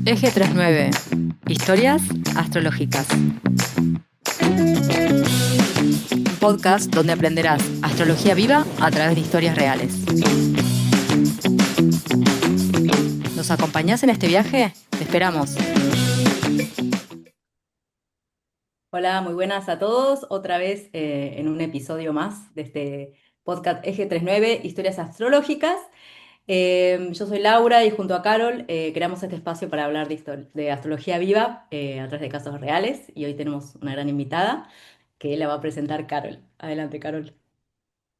Eje 39. Historias astrológicas. Un podcast donde aprenderás astrología viva a través de historias reales. ¿Nos acompañás en este viaje? Te esperamos. Hola, muy buenas a todos. Otra vez en un episodio más de este podcast Eje 39, Historias Astrológicas. Yo soy Laura y junto a Carol creamos este espacio para hablar de astrología viva a través de casos reales y hoy tenemos una gran invitada que la va a presentar Carol. Adelante, Carol.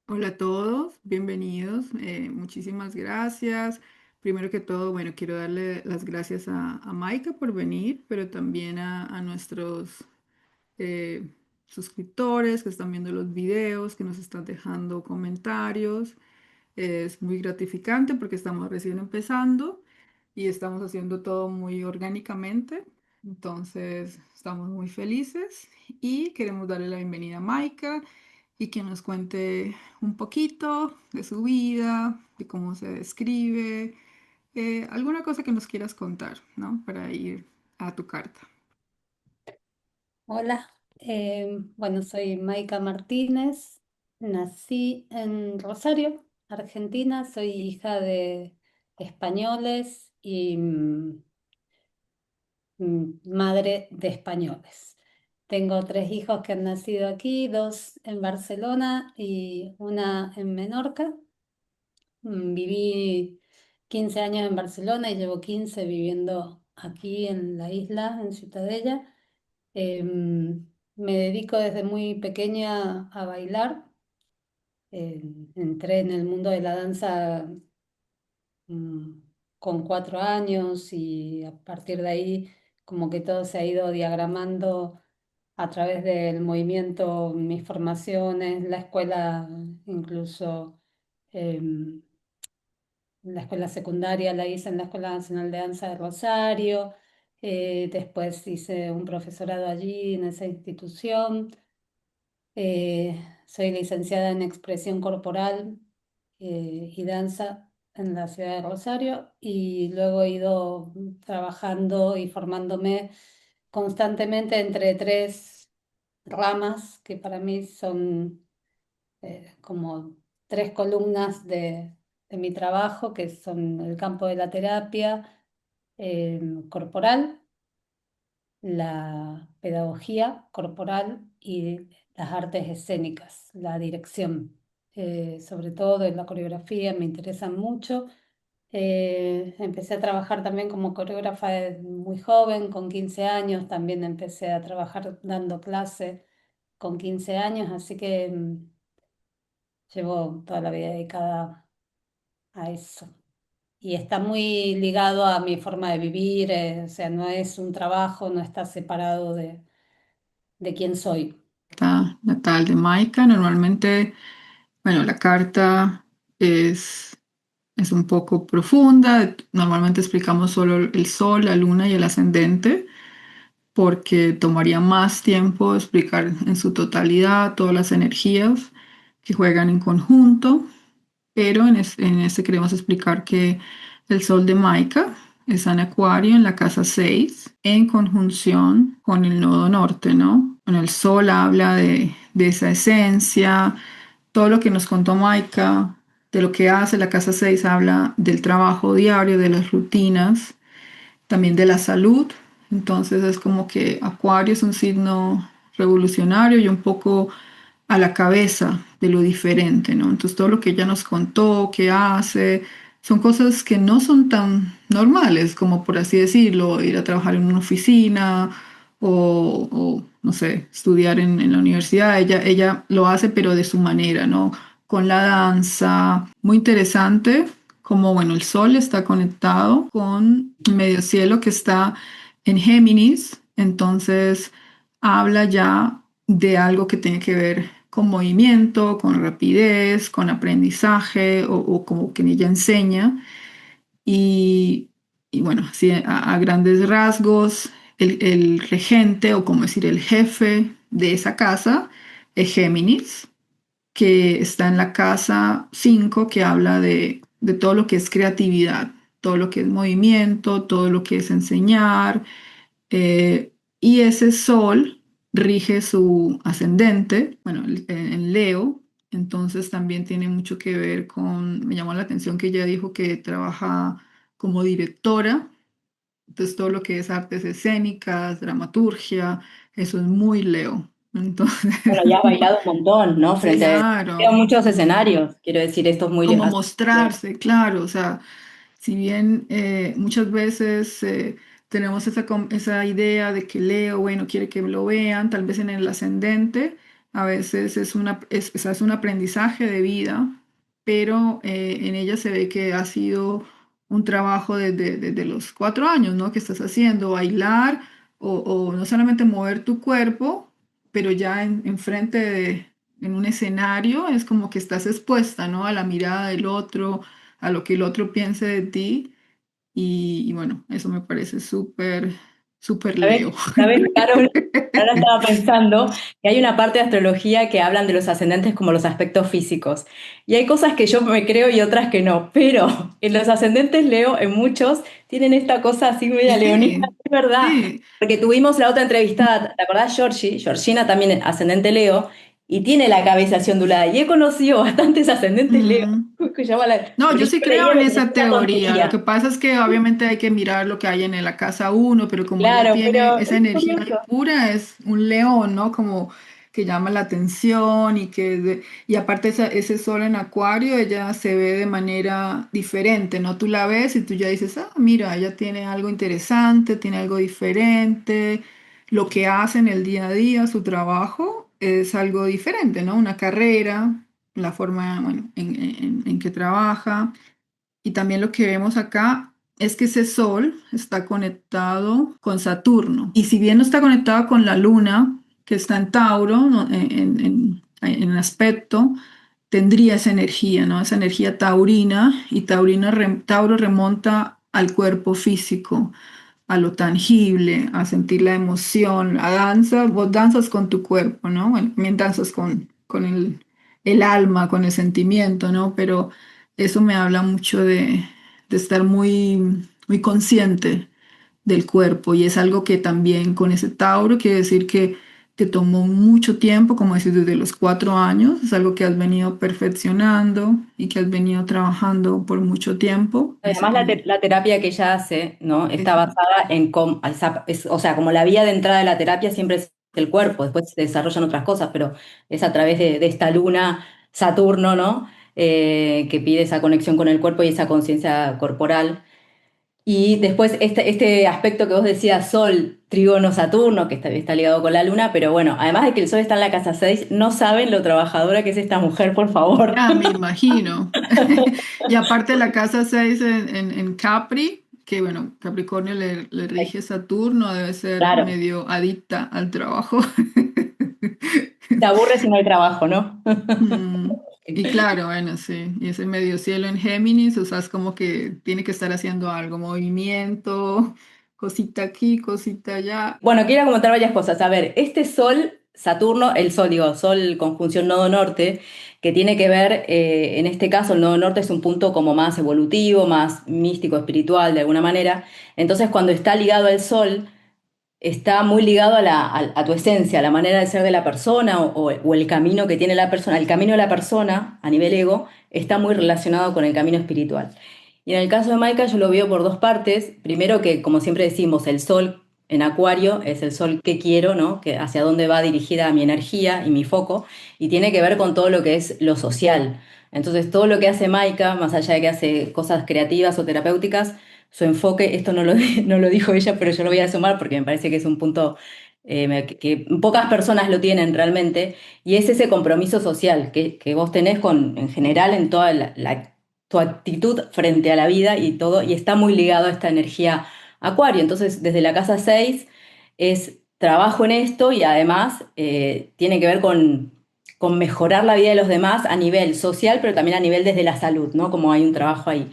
Hola a todos, bienvenidos. Muchísimas gracias. Primero que todo, bueno, quiero darle las gracias a Maika por venir, pero también a nuestros eh, suscriptores que están viendo los videos, que nos están dejando comentarios. Es muy gratificante porque estamos recién empezando y estamos haciendo todo muy orgánicamente. Entonces, estamos muy felices y queremos darle la bienvenida a Maika y que nos cuente un poquito de su vida, de cómo se describe, alguna cosa que nos quieras contar, ¿no? Para ir a tu carta. Hola, bueno, soy Maika Martínez, nací en Rosario, Argentina, soy hija de españoles y madre de españoles. Tengo tres hijos que han nacido aquí, dos en Barcelona y una en Menorca. Viví 15 años en Barcelona y llevo 15 viviendo aquí en la isla, en Ciutadella. Me dedico desde muy pequeña a bailar. Entré en el mundo de la danza mm, con 4 años y a partir de ahí como que todo se ha ido diagramando a través del movimiento, mis formaciones, la escuela, incluso em, la escuela secundaria la hice en la Escuela Nacional de Danza de Rosario. Después hice un profesorado allí en esa institución. Soy licenciada en expresión corporal y danza en la ciudad de Rosario y luego he ido trabajando y formándome constantemente entre tres ramas que para mí son como tres columnas de mi trabajo, que son el campo de la terapia corporal, la pedagogía corporal y las artes escénicas, la dirección, sobre todo de la coreografía, me interesan mucho. Empecé a trabajar también como coreógrafa muy joven, con 15 años, también empecé a trabajar dando clase con 15 años, así que llevo toda la vida dedicada a eso. Y está muy ligado a mi forma de vivir, o sea, no es un trabajo, no está separado de quién soy. Carta natal de Maika. Normalmente, bueno, la carta es, es un poco profunda. Normalmente explicamos solo el sol, la luna y el ascendente, porque tomaría más tiempo explicar en su totalidad todas las energías que juegan en conjunto, pero en este queremos explicar que el sol de Maika está en Acuario en la casa 6 en conjunción con el nodo norte, ¿no? Bueno, el sol habla de esa esencia, todo lo que nos contó Maika, de lo que hace la casa 6 habla del trabajo diario, de las rutinas, también de la salud. Entonces es como que Acuario es un signo revolucionario y un poco a la cabeza de lo diferente, ¿no? Entonces todo lo que ella nos contó, que hace, son cosas que no son tan normales como por así decirlo, ir a trabajar en una oficina no sé, estudiar en la universidad. Ella lo hace pero de su manera, ¿no? Con la danza, muy interesante como, bueno, el Sol está conectado con medio cielo que está en Géminis, entonces habla ya de algo que tiene que ver con movimiento, con rapidez, con aprendizaje o como que ella enseña. Y, y bueno, así a grandes rasgos, el regente o como decir el jefe de esa casa es Géminis, que está en la casa 5 que habla de todo lo que es creatividad, todo lo que es movimiento, todo lo que es enseñar. eh, y ese sol rige su ascendente, bueno, en Leo, entonces también tiene mucho que ver con, me llamó la atención que ella dijo que trabaja como directora, entonces todo lo que es artes escénicas, dramaturgia, eso es muy Leo. Entonces, Bueno, ya has bailado un montón, ¿no? Frente a claro, muchos escenarios, quiero decir, esto es muy... como mostrarse, claro, o sea, si bien muchas veces tenemos esa idea de que Leo, bueno, quiere que lo vean, tal vez en el ascendente, a veces es un aprendizaje de vida, pero en ella se ve que ha sido un trabajo desde los 4 años, ¿no? Que estás haciendo, bailar o no solamente mover tu cuerpo, pero ya enfrente en un escenario, es como que estás expuesta, ¿no? A la mirada del otro, a lo que el otro piense de ti. Y bueno, eso me parece súper, súper Leo. ¿Sabes, Carol? Ahora estaba pensando que hay una parte de astrología que hablan de los ascendentes como los aspectos físicos. Y hay cosas que yo me creo y otras que no. Pero en los ascendentes Leo, en muchos, tienen esta cosa así media leonina, Sí, es verdad. sí. Porque tuvimos la otra entrevistada, ¿te acordás, Georgie? Georgina también ascendente Leo, y tiene la cabeza así ondulada. Y he conocido bastantes ascendentes Leo. Mm. Que llama No, porque yo yo sí creo creía en que esa parecía una teoría. Lo que tontería. pasa es que obviamente hay que mirar lo que hay en la casa uno, pero como ella Claro, tiene pero esa es energía curioso. pura, es un león, ¿no? Como que llama la atención y aparte ese sol en Acuario, ella se ve de manera diferente, ¿no? Tú la ves y tú ya dices, ah, mira, ella tiene algo interesante, tiene algo diferente, lo que hace en el día a día, su trabajo, es algo diferente, ¿no? Una carrera, la forma, bueno, en que trabaja. Y también lo que vemos acá es que ese Sol está conectado con Saturno. Y si bien no está conectado con la Luna, que está en Tauro, ¿no? En aspecto, tendría esa energía, ¿no? Esa energía taurina. Y Tauro remonta al cuerpo físico, a lo tangible, a sentir la emoción, la danza. Vos danzas con tu cuerpo, ¿no? Bueno, también danzas con el alma, con el sentimiento, ¿no? Pero eso me habla mucho de estar muy, muy consciente del cuerpo y es algo que también con ese Tauro quiere decir que te tomó mucho tiempo, como decir, desde los 4 años, es algo que has venido perfeccionando y que has venido trabajando por mucho tiempo. Además, la terapia que ella hace, ¿no? Está Ese- basada en cómo, o sea, como la vía de entrada de la terapia siempre es el cuerpo, después se desarrollan otras cosas, pero es a través de esta luna, Saturno, ¿no? Que pide esa conexión con el cuerpo y esa conciencia corporal. Y después este aspecto que vos decías, Sol, Trígono, Saturno, que está ligado con la luna, pero bueno, además de que el Sol está en la casa 6 no saben lo trabajadora que es esta mujer, por favor. Ah, me imagino. Y aparte la casa 6 en Capri, que bueno, Capricornio le rige Saturno, debe ser Claro, medio adicta al trabajo. te aburre si no hay trabajo, ¿no? Mm, Y claro, bueno, sí, y ese medio cielo en Géminis, o sea, es como que tiene que estar haciendo algo, movimiento, cosita aquí, cosita allá. Bueno, quiero comentar varias cosas. A ver, este Sol, Saturno, el Sol, digo, Sol conjunción nodo norte, que tiene que ver, en este caso, el nodo norte es un punto como más evolutivo, más místico, espiritual, de alguna manera. Entonces, cuando está ligado al Sol, está muy ligado a tu esencia, a la manera de ser de la persona o el camino que tiene la persona. El camino de la persona, a nivel ego, está muy relacionado con el camino espiritual. Y en el caso de Maika yo lo veo por dos partes. Primero que, como siempre decimos, el sol en Acuario es el sol que quiero, ¿no? Que hacia dónde va dirigida mi energía y mi foco, y tiene que ver con todo lo que es lo social. Entonces, todo lo que hace Maika, más allá de que hace cosas creativas o terapéuticas, su enfoque, esto no lo, no lo dijo ella, pero yo lo voy a sumar porque me parece que es un punto que pocas personas lo tienen realmente, y es ese compromiso social que vos tenés con, en general en toda tu actitud frente a la vida y todo, y está muy ligado a esta energía Acuario. Entonces, desde la casa 6 es trabajo en esto y además tiene que ver con mejorar la vida de los demás a nivel social, pero también a nivel desde la salud, ¿no? Como hay un trabajo ahí.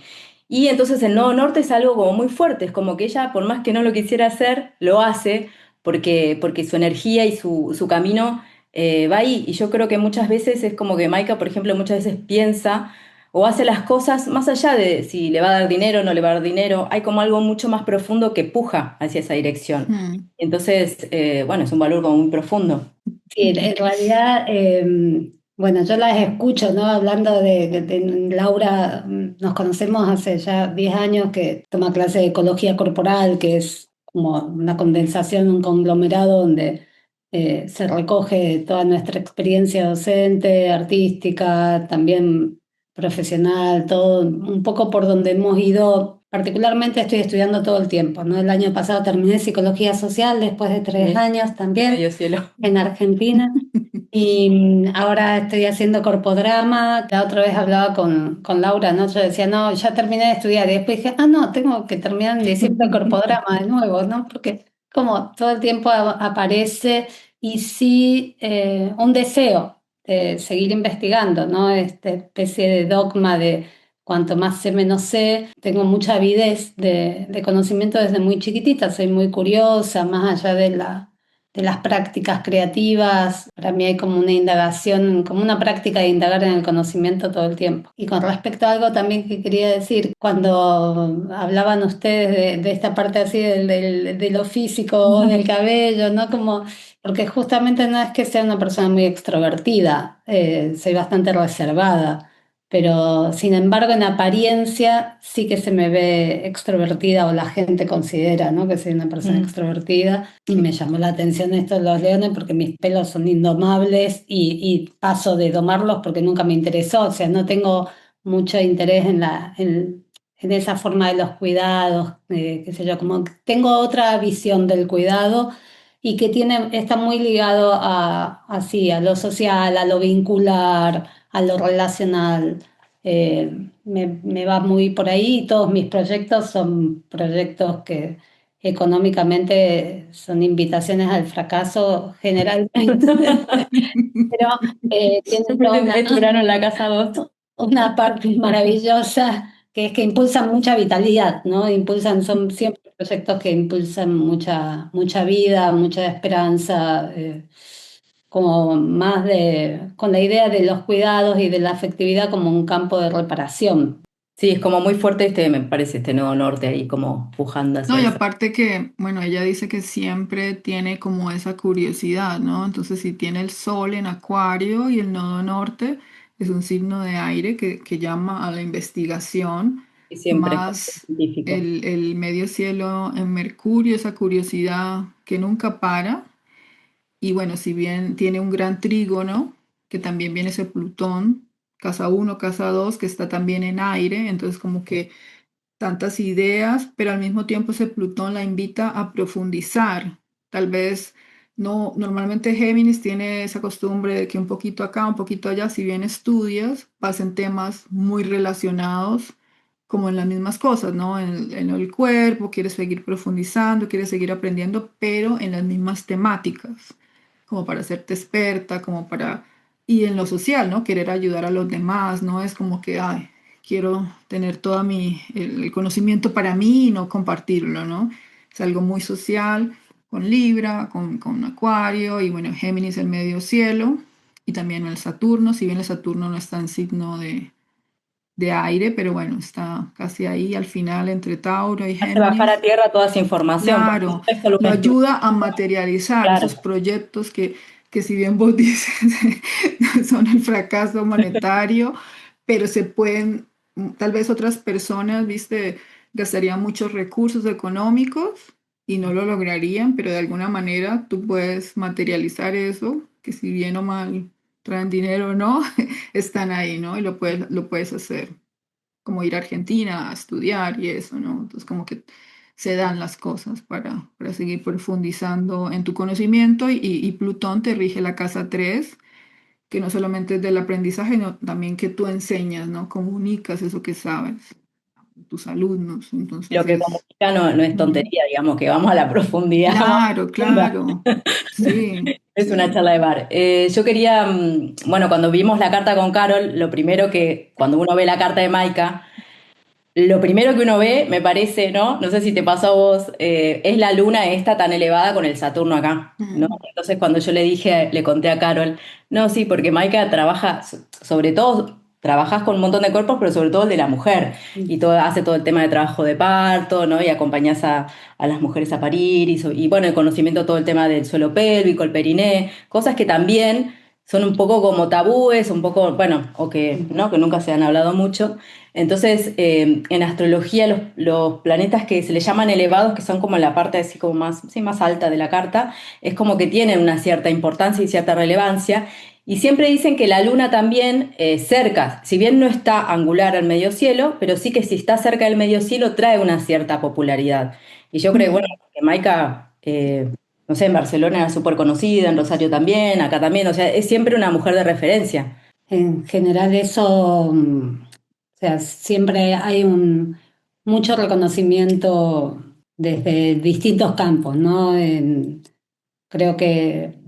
Y entonces el Nodo Norte es algo como muy fuerte, es como que ella, por más que no lo quisiera hacer, lo hace porque su energía y su camino va ahí. Y yo creo que muchas veces es como que Maika, por ejemplo, muchas veces piensa o hace las cosas más allá de si le va a dar dinero o no le va a dar dinero, hay como algo mucho más profundo que puja hacia esa dirección. Mm. Entonces, bueno, es un valor como muy profundo. Sí, en realidad, bueno, yo las escucho, ¿no? Hablando de Laura, nos conocemos hace ya 10 años que toma clase de ecología corporal, que es como una condensación, un conglomerado donde se recoge toda nuestra experiencia docente, artística, también profesional, todo un poco por donde hemos ido. Particularmente estoy estudiando todo el tiempo, ¿no? El año pasado terminé psicología social después de 3 años también Medio cielo. en Argentina. Y ahora estoy haciendo corpodrama. La otra vez hablaba con Laura, ¿no? Yo decía, no, ya terminé de estudiar. Y después dije, ah, no, tengo que terminar en diciembre corpodrama de nuevo, ¿no? Porque como todo el tiempo aparece y sí un deseo de seguir investigando, ¿no? Esta especie de dogma de cuanto más sé, menos sé. Tengo mucha avidez de conocimiento desde muy chiquitita. Soy muy curiosa, más allá de las prácticas creativas. Para mí hay como una indagación, como una práctica de indagar en el conocimiento todo el tiempo. Y con respecto a algo también que quería decir, cuando hablaban ustedes de esta parte así de lo físico, del cabello, ¿no? Como, porque justamente no es que sea una persona muy extrovertida, soy bastante reservada. Pero sin embargo, en apariencia sí que se me ve extrovertida o la gente considera, ¿no? Que soy una persona Mm. extrovertida. Y me llamó la atención esto de los leones porque mis pelos son indomables y paso de domarlos porque nunca me interesó. O sea, no tengo mucho interés en esa forma de los cuidados, qué sé yo, como que tengo otra visión del cuidado y que está muy ligado así, a lo social, a lo vincular, a lo relacional. Me va muy por ahí y todos mis proyectos son proyectos que económicamente son invitaciones al fracaso generalmente, pero tienen Siempre toda es tu grano en la casa vos. una parte maravillosa que es que impulsan mucha vitalidad, ¿no? Son siempre proyectos que impulsan mucha vida, mucha esperanza, como más con la idea de los cuidados y de la afectividad como un campo de reparación. Sí, es como muy fuerte me parece, este nodo norte ahí como pujando No, hacia y eso. aparte que, bueno, ella dice que siempre tiene como esa curiosidad, ¿no? Entonces, si tiene el sol en Acuario y el nodo norte es un signo de aire que llama a la investigación, Y siempre es como más científico. el medio cielo en Mercurio, esa curiosidad que nunca para. Y bueno, si bien tiene un gran trígono, que también viene ese Plutón, casa uno casa 2 que está también en aire, entonces como que tantas ideas, pero al mismo tiempo ese Plutón la invita a profundizar. Tal vez no, normalmente Géminis tiene esa costumbre de que un poquito acá, un poquito allá, si bien estudias, pasen temas muy relacionados como en las mismas cosas, ¿no? En el cuerpo, quieres seguir profundizando, quieres seguir aprendiendo, pero en las mismas temáticas, como para hacerte experta, como para... Y en lo social, ¿no? Querer ayudar a los demás, no es como que, ay, quiero tener todo el conocimiento para mí y no compartirlo, ¿no? Es algo muy social, con Libra, con Acuario y bueno, Géminis el medio cielo y también el Saturno, si bien el Saturno no está en signo de aire, pero bueno, está casi ahí al final entre Tauro y Hace bajar a Géminis. tierra toda esa información, porque Claro, no es solo lo una estructura, ayuda a materializar esos claro. proyectos que si bien vos dices son el fracaso monetario, pero se pueden, tal vez otras personas, viste, gastarían muchos recursos económicos y no lo lograrían, pero de alguna manera tú puedes materializar eso, que si bien o mal traen dinero o no, están ahí, ¿no? Y lo puedes hacer como ir a Argentina a estudiar y eso, ¿no? Entonces como que se dan las cosas para seguir profundizando en tu conocimiento y Plutón te rige la casa 3 que no solamente es del aprendizaje, sino también que tú enseñas, ¿no? Comunicas eso que sabes a tus alumnos. Lo Entonces que es... comunica no es Ujú. tontería, digamos, que vamos a la profundidad más Claro, profunda. claro. Sí, Es una sí. charla de bar. Yo quería, bueno, cuando vimos la carta con Carol, lo primero que, cuando uno ve la carta de Maika, lo primero que uno ve, me parece, ¿no? No sé si te pasó a vos, es la luna esta tan elevada con el Saturno acá, ¿no? Mm. Entonces cuando yo le dije, le conté a Carol, no, sí, porque Maika trabaja sobre todo. trabajás con un montón de cuerpos, pero sobre todo el de la mujer, y hace todo el tema de trabajo de parto, ¿no? Y acompañás a las mujeres a parir, y bueno, el conocimiento, todo el tema del suelo pélvico, el periné, cosas que también son un poco como tabúes, un poco, bueno, o que, ¿no? Que nunca se han hablado mucho. Entonces, en astrología, los planetas que se le llaman elevados, que son como la parte así como más, sí, más alta de la carta, es como que tienen una cierta importancia y cierta relevancia. Y siempre dicen que la luna también cerca, si bien no está angular al medio cielo, pero sí que si está cerca del medio cielo trae una cierta popularidad. Y yo creo que, bueno, que Maika, no sé, en Barcelona era súper conocida, en Rosario también, acá también, o sea, es siempre una mujer de referencia. En general eso, o sea, siempre hay mucho reconocimiento desde distintos campos, ¿no? Creo que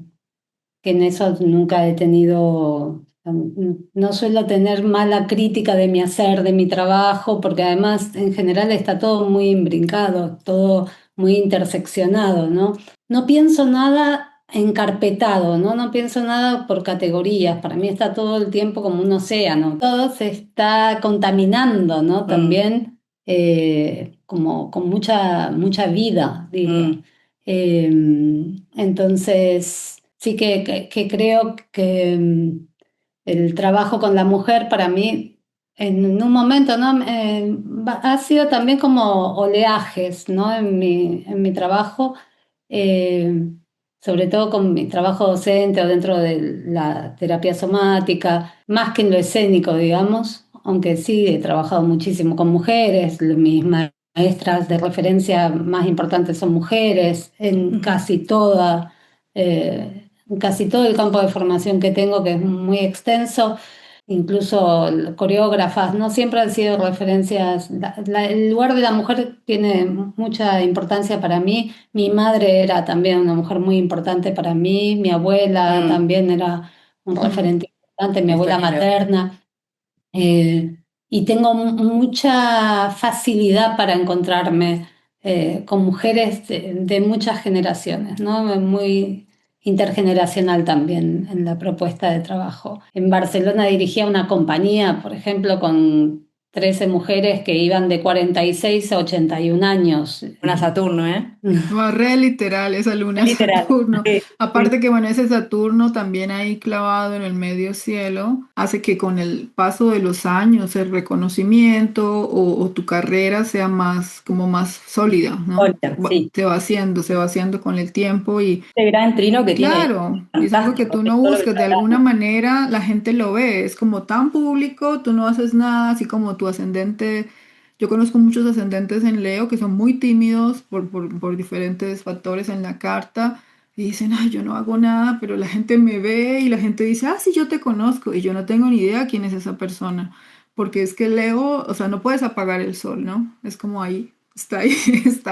en eso nunca he tenido, no suelo tener mala crítica de mi hacer, de mi trabajo, porque además en general está todo muy imbrincado, todo muy interseccionado, ¿no? No pienso nada encarpetado, ¿no? No pienso nada por categorías, para mí está todo el tiempo como un océano, todo se está contaminando, ¿no? Mm, También como con mucha vida, digo. mm. Entonces, sí que creo que el trabajo con la mujer para mí, en un momento, ¿no? Ha sido también como oleajes, ¿no? En mi trabajo, eh, sobre todo con mi trabajo docente o dentro de la terapia somática, más que en lo escénico, digamos, aunque sí he trabajado muchísimo con mujeres, mis maestras de referencia más importantes son mujeres en casi todo el campo de formación que tengo, que es muy extenso, incluso coreógrafas, no siempre han sido referencias. El lugar de la mujer tiene mucha importancia para mí. Mi madre era también una mujer muy importante para mí, mi abuela Mm, también era un referente importante, mi abuela historia. materna. Eh, y tengo mucha facilidad para encontrarme con mujeres de muchas generaciones, ¿no? Muy intergeneracional también en la propuesta de trabajo. En Barcelona dirigía una compañía, por ejemplo, con 13 mujeres que iban de 46 a 81 años. Una Saturno, ¿eh? No, re literal, esa luna Literal. Saturno. Sí, sí. Aparte que, bueno, ese Saturno también ahí clavado en el medio cielo hace que con el paso de los años el reconocimiento o tu carrera sea más, como más sólida, ¿no? Olga, sí. Se va haciendo con el tiempo y Este gran trino que tiene, claro, y es algo que fantástico, tú es no todo lo que buscas, está de alguna hablando. manera la gente lo ve, es como tan público, tú no haces nada, así como tu ascendente, yo conozco muchos ascendentes en Leo que son muy tímidos por diferentes factores en la carta y dicen, ay, yo no hago nada, pero la gente me ve y la gente dice, ah, sí, yo te conozco y yo no tengo ni idea quién es esa persona, porque es que Leo, o sea, no puedes apagar el sol, ¿no? Es como ahí, está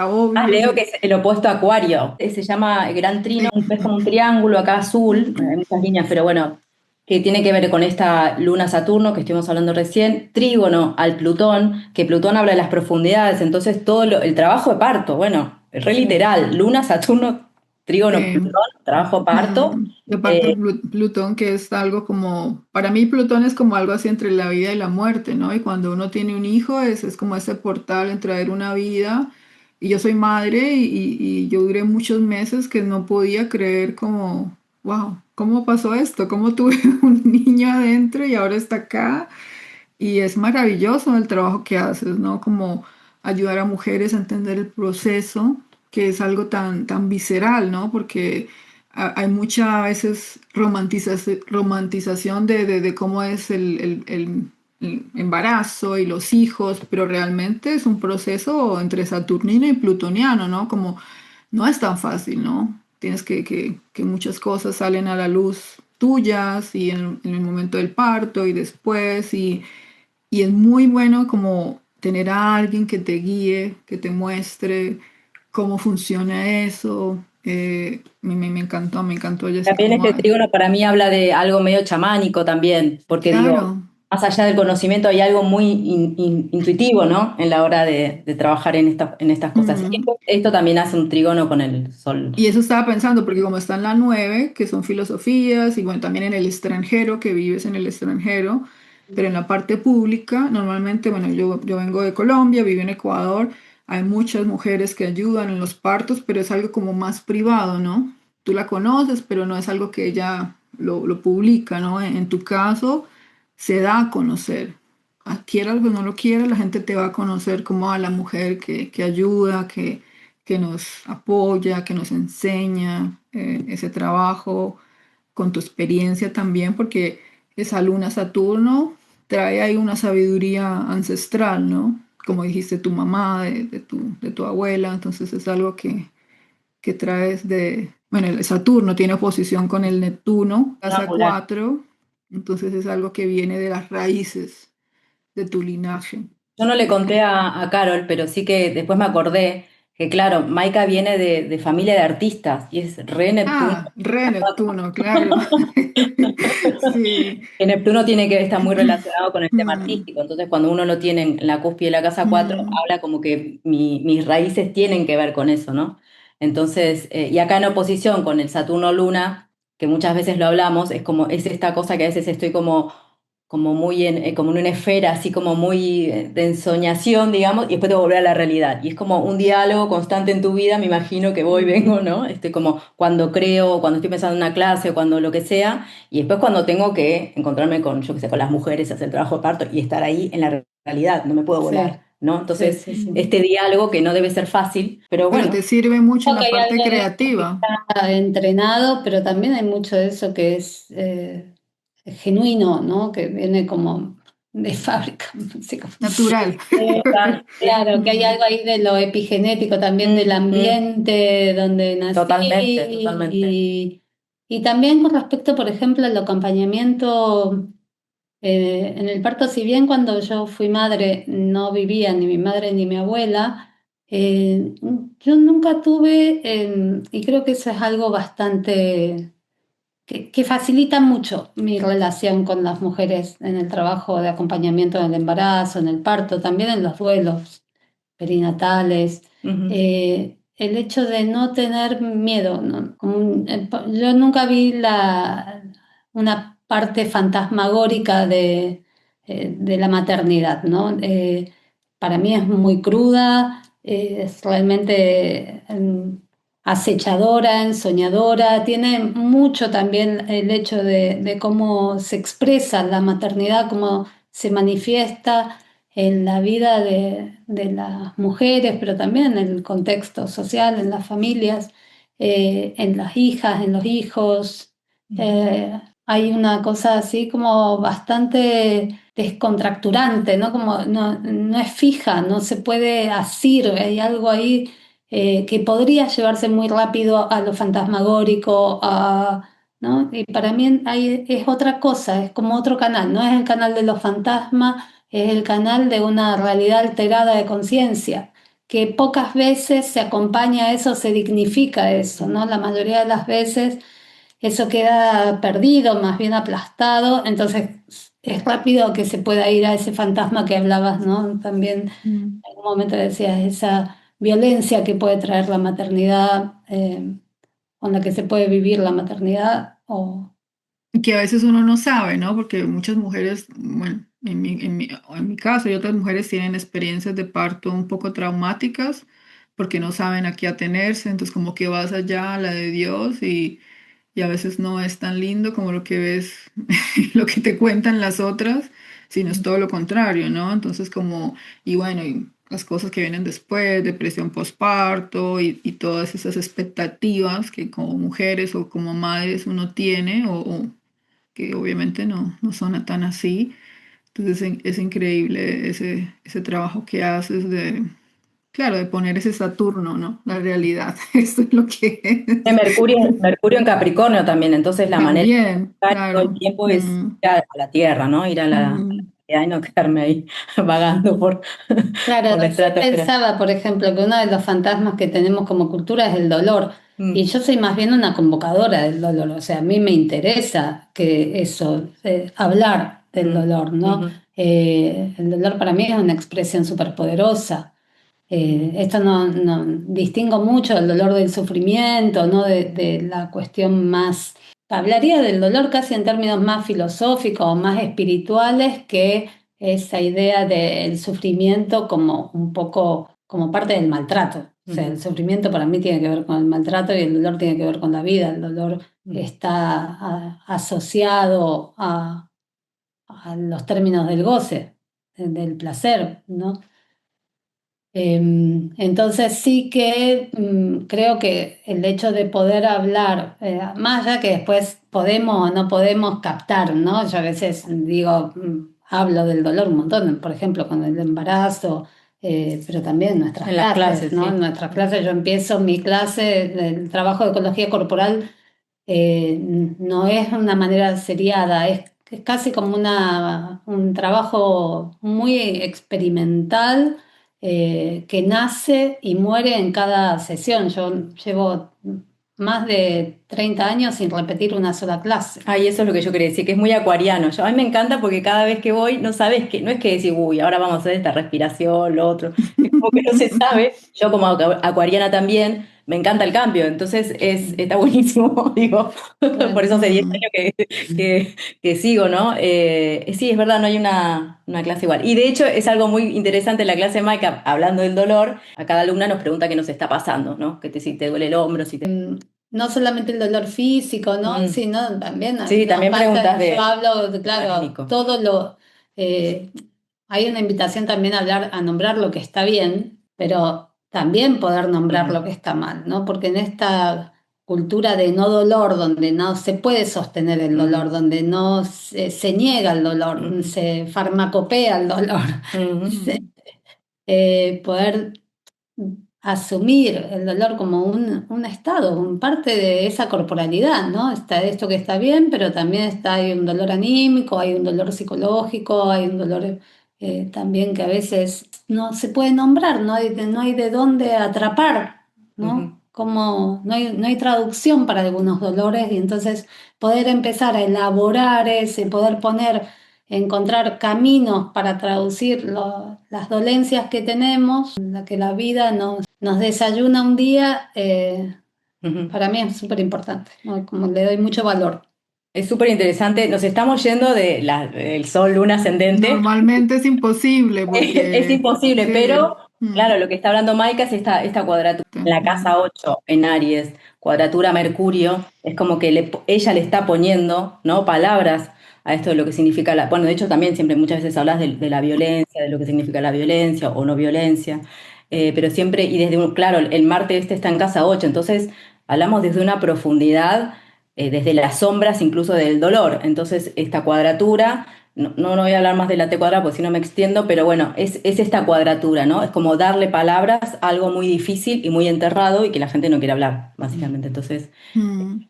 Ah, obvio. Leo, que es el opuesto a Acuario. Se llama el Gran Trino, es como un triángulo acá azul, hay muchas líneas, pero bueno, que tiene que ver con esta luna Saturno que estuvimos hablando recién, trígono al Plutón, que Plutón habla de las profundidades, entonces todo el trabajo de parto, bueno, re literal, luna Saturno, trígono Sí. Plutón, trabajo de parto. Y aparte eh, Plutón, que es algo como, para mí Plutón es como algo así entre la vida y la muerte, ¿no? Y cuando uno tiene un hijo es como ese portal entre traer una vida. Y yo soy madre y yo duré muchos meses que no podía creer como, wow, ¿cómo pasó esto? ¿Cómo tuve un niño adentro y ahora está acá? Y es maravilloso el trabajo que haces, ¿no? Como ayudar a mujeres a entender el proceso, que es algo tan visceral, ¿no? Porque hay mucha a veces romantización de cómo es el embarazo y los hijos, pero realmente es un proceso entre saturnino y plutoniano, ¿no? Como no es tan fácil, ¿no? Tienes que muchas cosas salen a la luz tuyas y en el momento del parto y después y es muy bueno como tener a alguien que te guíe, que te muestre cómo funciona eso. Me encantó, Jessica. También este trígono para mí habla de algo medio chamánico también, porque digo, Claro. más allá del conocimiento hay algo muy intuitivo, ¿no? En la hora de trabajar en estas cosas. Y Ujú. esto también hace un trígono con el sol. Y eso estaba pensando, porque como está en la 9 que son filosofías, y bueno, también en el extranjero, que vives en el extranjero, Pero en la parte pública, normalmente, bueno, yo vengo de Colombia, vivo en Ecuador, hay muchas mujeres que ayudan en los partos, pero es algo como más privado, ¿no? Tú la conoces, pero no es algo que ella lo publica, ¿no? En tu caso, se da a conocer. Quieras o no lo quieras, la gente te va a conocer como a la mujer que ayuda, que nos apoya, que nos enseña ese trabajo con tu experiencia también, porque esa luna Saturno trae ahí una sabiduría ancestral, ¿no? Como dijiste, tu mamá, de tu abuela, entonces es algo que traes de, bueno, el Saturno tiene oposición con el Neptuno, casa Espectacular. 4, entonces es algo que viene de las raíces de tu linaje. Yo no le conté a Carol, pero sí que después me acordé que, claro, Maika viene de familia de artistas y es re Neptuno. Ah, re Neptuno, claro. Sí. Que Neptuno tiene que estar muy relacionado con el tema Mm, artístico, entonces cuando uno lo tiene en la cúspide de la casa 4 mm, habla como que mis raíces tienen que ver con eso, ¿no? Entonces, y acá en oposición con el Saturno-Luna, que muchas veces lo hablamos, es como, es esta cosa que a veces estoy como muy como en una esfera así como muy de ensoñación, digamos, y después tengo que volver a la realidad. Y es como un diálogo constante en tu vida, me imagino que voy, vengo, ¿no? Estoy como cuando creo, cuando estoy pensando en una clase o cuando lo que sea, y después cuando tengo que encontrarme con, yo qué sé, con las mujeres, hacer el trabajo de parto y estar ahí en la realidad, no me puedo Sí, volar, ¿no? sí, Entonces, sí, sí. mm. este diálogo que no debe ser fácil, pero Pero bueno, te sirve mucho en Creo que la hay parte algo de eso que creativa. está entrenado, pero también hay mucho de eso que es genuino, ¿no? Que viene como de fábrica. No sé cómo Natural. total, sí. Claro, que hay Mm, algo ahí de lo epigenético también del Mm. ambiente donde nací Totalmente, totalmente. y también con respecto, por ejemplo, al acompañamiento en el parto, si bien cuando yo fui madre no vivía ni mi madre ni mi abuela, yo nunca tuve, y creo que eso es algo bastante que facilita mucho mi relación con las mujeres en el trabajo de acompañamiento en el embarazo, en el parto, también en los duelos perinatales, Ujú. el hecho de no tener miedo, ¿no? Yo nunca vi una parte fantasmagórica de la maternidad, ¿no? Para mí es muy cruda, es realmente acechadora, ensoñadora, tiene mucho también el hecho de cómo se expresa la maternidad, cómo se manifiesta en la vida de las mujeres, pero también en el contexto social, en las familias, en las hijas, en los hijos. Hay una cosa así como bastante descontracturante, ¿no? Como no es fija, no se puede asir, hay algo ahí que podría llevarse muy rápido a lo fantasmagórico, ¿no? Y para mí es otra cosa, es como otro canal, no es el canal de los fantasmas, es el canal de una realidad alterada de conciencia, que pocas veces se acompaña a eso, se dignifica eso, ¿no? La mayoría de las veces eso queda perdido, más bien aplastado, entonces es rápido que se pueda ir a ese fantasma que hablabas, ¿no? También mm. en algún momento decías esa violencia que puede traer la maternidad, con la que se puede vivir la maternidad, o Y que a veces uno no sabe, ¿no? Porque muchas mujeres, bueno, o en mi caso y otras mujeres tienen experiencias de parto un poco traumáticas porque no saben a qué atenerse, entonces como que vas allá a la de Dios y a veces no es tan lindo como lo que ves, lo que te cuentan las otras, sino es todo lo contrario, ¿no? Entonces como, y bueno, y las cosas que vienen después, depresión postparto y todas esas expectativas que como mujeres o como madres uno tiene o que obviamente no son tan así. Entonces es increíble ese trabajo que haces de, claro, de poner ese Saturno, ¿no? La realidad, esto es lo que es. Mercurio en Capricornio también, entonces la manera También, de estar todo el claro. tiempo es Mm, ir a la Tierra, ¿no? Ir a la mm, realidad y no quedarme ahí vagando claro, por la recién estratosfera. pensaba, por ejemplo, que uno de los fantasmas que tenemos como cultura es el dolor. Y Mm, yo soy más bien una convocadora del dolor. O sea, a mí me interesa que eso, hablar del mm, dolor, ¿no? ujú. El dolor para mí es una expresión súper poderosa. Esto no distingo mucho el dolor del sufrimiento, ¿no? De la cuestión más hablaría del dolor casi en términos más filosóficos, más espirituales, que esa idea del sufrimiento como un poco como parte del maltrato. O sea, el sufrimiento para mí tiene que ver con el maltrato y el dolor tiene que ver con la vida. El dolor está asociado a los términos del goce, del placer, ¿no? Entonces sí que creo que el hecho de poder hablar, más allá que después podemos o no podemos captar, ¿no? Yo a veces digo, hablo del dolor un montón, por ejemplo, con el embarazo, pero también en nuestras En las clases, clases, ¿no? En sí. nuestras clases yo empiezo mi clase, el trabajo de ecología corporal no es una manera seriada, es casi como un trabajo muy experimental que nace y muere en cada sesión. Yo llevo más de 30 años sin repetir una sola clase. Ay, eso es lo que yo quería decir, que es muy acuariano. A mí me encanta porque cada vez que voy, no sabes que, no es que decir, uy, ahora vamos a hacer esta respiración, lo otro. Es como que no se sabe. Yo como acuariana también, me encanta el cambio. Entonces está buenísimo, digo. Por Claro. eso hace 10 años que sigo, ¿no? Sí, es verdad, no hay una clase igual. Y de hecho es algo muy interesante en la clase de Maika, hablando del dolor, a cada alumna nos pregunta qué nos está pasando, ¿no? Si te duele el hombro, si te... No solamente el dolor físico, ¿no? Mm. Sino también Sí, nos también pasa, preguntas yo de hablo, claro, técnico. todo eh, hay una invitación también a hablar, a nombrar lo que está bien, pero también poder nombrar Ujú, lo que está mal, ¿no? Porque en esta cultura de no dolor, donde no se puede sostener el dolor, ujú, donde no se niega el dolor, ujú, se farmacopea el dolor, ujú, poder asumir el dolor como un estado, un parte de esa corporalidad, ¿no? Está esto que está bien, pero también hay un dolor anímico, hay un dolor psicológico, hay un dolor también que a veces no se puede nombrar, no hay de dónde atrapar, ujú. ¿no? Como no hay traducción para algunos dolores y entonces poder empezar a elaborar ese, poder poner encontrar caminos para traducir las dolencias que tenemos, la que la vida nos desayuna un día, Ujú. para mí es súper importante, ¿no? Como le doy mucho valor. Es súper interesante. Nos estamos yendo del Sol, Luna ascendente. Normalmente es imposible Es porque imposible, sí. pero claro, lo que está hablando Maika es esta cuadratura en la casa 8 en Aries, cuadratura Mercurio. Es como que ella le está poniendo, ¿no? Palabras a esto de lo que significa la... Bueno, de hecho también siempre muchas veces hablas de la violencia, de lo que significa la violencia o no violencia, pero siempre, y desde claro, el Marte este está en casa 8 entonces hablamos desde una profundidad, desde las sombras incluso del dolor. Entonces, esta cuadratura, no voy a hablar más de la T cuadrada porque si no me extiendo, pero bueno, es esta cuadratura, ¿no? Es como darle palabras a algo muy difícil y muy enterrado y que la gente no quiere hablar, básicamente. Entonces, Mm.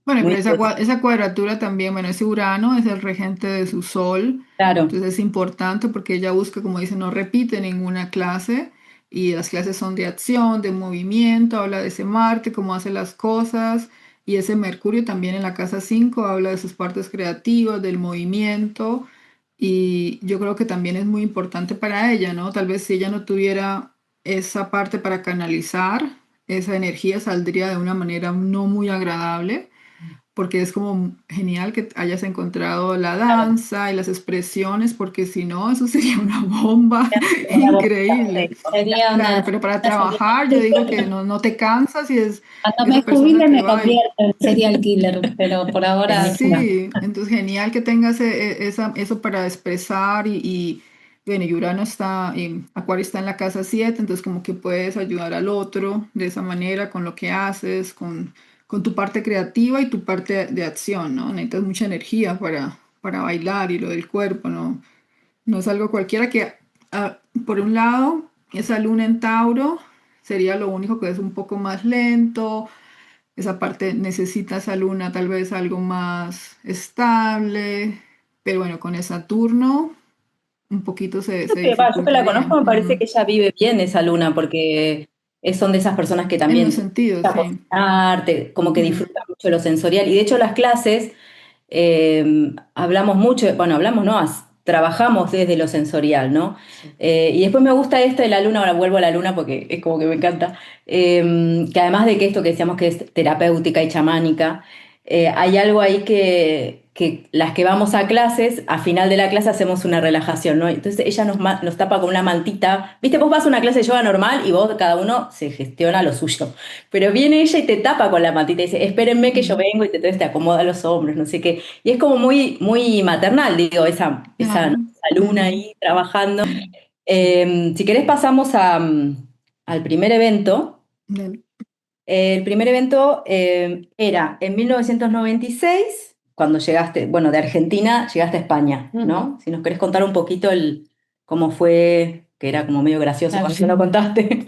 Bueno, muy pero interesante. esa cuadratura también, bueno, ese Urano es el regente de su Sol, Claro. entonces es importante porque ella busca, como dice, no repite ninguna clase y las clases son de acción, de movimiento, habla de ese Marte, cómo hace las cosas y ese Mercurio también en la casa 5 habla de sus partes creativas, del movimiento y yo creo que también es muy importante para ella, ¿no? Tal vez si ella no tuviera esa parte para canalizar, esa energía saldría de una manera no muy agradable, porque es como genial que hayas encontrado la Claro. danza y las expresiones, porque si no, eso sería una bomba Una bombita increíble. de Sería Claro, pero para una trabajar yo digo que no te cansas y es cuando esa me persona jubile que me va y convierto en serial killer, pero por ahora sí, entonces genial que tengas eso para expresar bueno, y Urano está, y Acuario está en la casa 7 entonces como que puedes ayudar al otro de esa manera con lo que haces, con tu parte creativa y tu parte de acción, ¿no? Necesitas mucha energía para bailar y lo del cuerpo, ¿no? No es algo cualquiera que, por un lado, esa luna en Tauro sería lo único que es un poco más lento, esa parte necesita esa luna tal vez algo más estable, pero bueno, con el Saturno un poquito se yo que la dificultaría. conozco me parece que ella vive bien esa luna porque son de esas personas que En un también te sentido, gusta sí. cocinar, como que Mm, disfruta mucho lo sensorial. Y de hecho las clases hablamos mucho, bueno, hablamos, ¿no? Trabajamos desde lo sensorial, ¿no? Y después me gusta esto de la luna, ahora vuelvo a la luna porque es como que me encanta, que además de que esto que decíamos que es terapéutica y chamánica, hay algo ahí que las que vamos a clases, a final de la clase hacemos una relajación, ¿no? Entonces ella nos tapa con una mantita. Viste, vos vas a una clase de yoga normal y vos, cada uno se gestiona lo suyo. Pero viene ella y te tapa con la mantita y dice, espérenme que yo Mm, vengo y entonces te acomoda los hombros, no sé qué. Y es como muy, muy maternal, digo, esa claro. luna Ujú. ahí trabajando. Si querés pasamos al primer evento. Dale. El primer evento era en 1996, cuando llegaste, bueno, de Argentina llegaste a España, Ujú. ¿no? Si nos querés contar un poquito cómo fue, que era como medio gracioso Claro. cuando se lo contaste.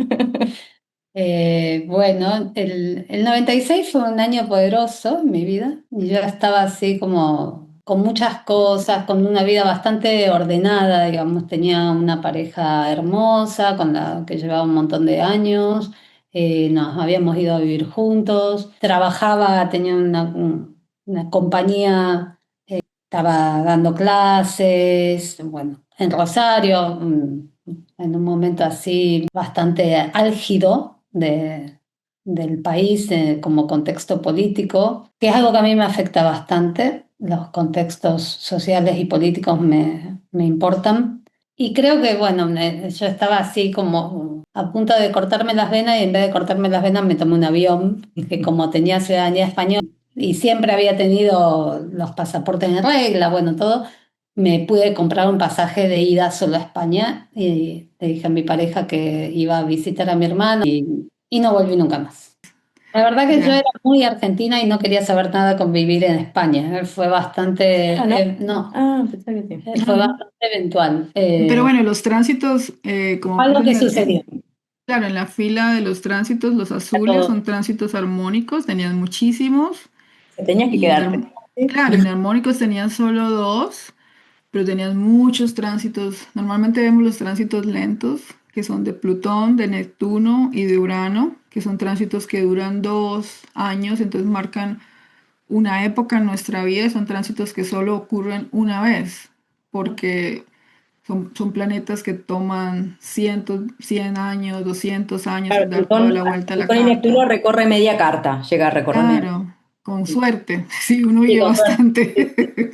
Bueno, el 96 fue un año poderoso en mi vida y yo estaba así como con muchas cosas, con una vida bastante ordenada, digamos, tenía una pareja hermosa con la que llevaba un montón de años, nos habíamos ido a vivir juntos, trabajaba, tenía una compañía, estaba dando clases, bueno, en Rosario, en un momento así bastante álgido del país como contexto político, que es algo que a mí me afecta bastante. Los contextos sociales y políticos me importan. Y creo que, bueno, yo estaba así como a punto de cortarme las venas y en vez de cortarme las venas me tomé un avión, que como tenía ciudadanía española, y siempre había tenido los pasaportes en regla, bueno, todo, me pude comprar un pasaje de ida solo a España y le dije a mi pareja que iba a visitar a mi hermano y no volví nunca más. La verdad que yo Ya. era muy argentina y no quería saber nada con vivir en España. Fue Ah, ¿no? bastante, no, Ah, pensé que sí. fue No. bastante eventual. Pero bueno, los tránsitos, como Algo pues que sucedió. claro, en la fila de los tránsitos, los azules Todo. son tránsitos armónicos, tenían muchísimos, Te tenías que y quedarte. claro, inarmónicos tenían solo dos, pero tenían muchos tránsitos. Normalmente vemos los tránsitos lentos, que son de Plutón, de Neptuno y de Urano, que son tránsitos que duran 2 años, entonces marcan una época en nuestra vida, son tránsitos que solo ocurren una vez, porque son planetas que toman cientos, 100 años, 200 años Claro, en dar toda la vuelta a la Plutón y carta. Neptuno recorre media carta, llega a recorrer media. Claro, con suerte, sí, uno Sí, vive con suerte. Sí, sí. bastante.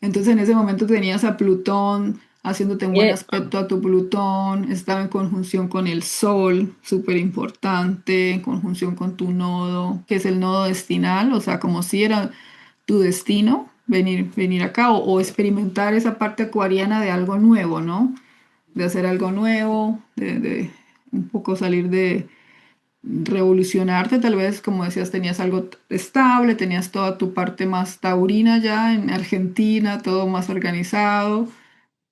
Entonces en ese momento tenías a Plutón haciéndote un buen Bien. aspecto a tu Plutón, estaba en conjunción con el Sol, súper importante, en conjunción con tu nodo, que es el nodo destinal, o sea, como si era tu destino venir acá o experimentar esa parte acuariana de algo nuevo, ¿no? De hacer algo nuevo, de un poco salir de revolucionarte, tal vez, como decías, tenías algo estable, tenías toda tu parte más taurina ya en Argentina, todo más organizado.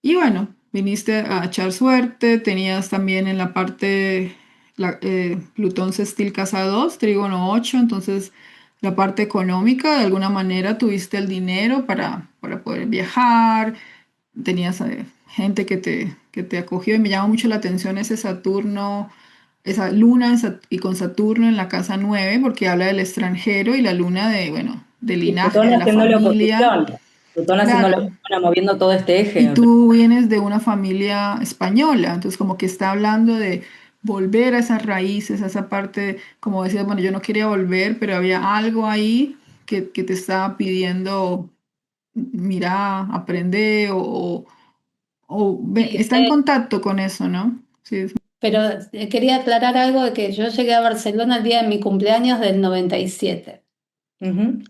Y bueno, viniste a echar suerte, tenías también en la parte Plutón sextil casa 2 trígono 8 entonces la parte económica, de alguna manera tuviste el dinero para poder viajar, tenías gente que te acogió y me llama mucho la atención ese Saturno, esa luna y con Saturno en la casa 9 porque habla del extranjero y la luna de, bueno, del Y linaje, Plutón de la haciéndole familia. oposición. Plutón haciéndole Claro, oposición, moviendo todo este y eje. tú vienes de una familia española, entonces como que está hablando de volver a esas raíces, a esa parte, como decías, bueno, yo no quería volver, pero había algo ahí que te estaba pidiendo, mira, aprender Sí, está en contacto con eso, ¿no? Sí, pero quería aclarar algo de que yo llegué a Barcelona el día de mi cumpleaños del 97 Ujú.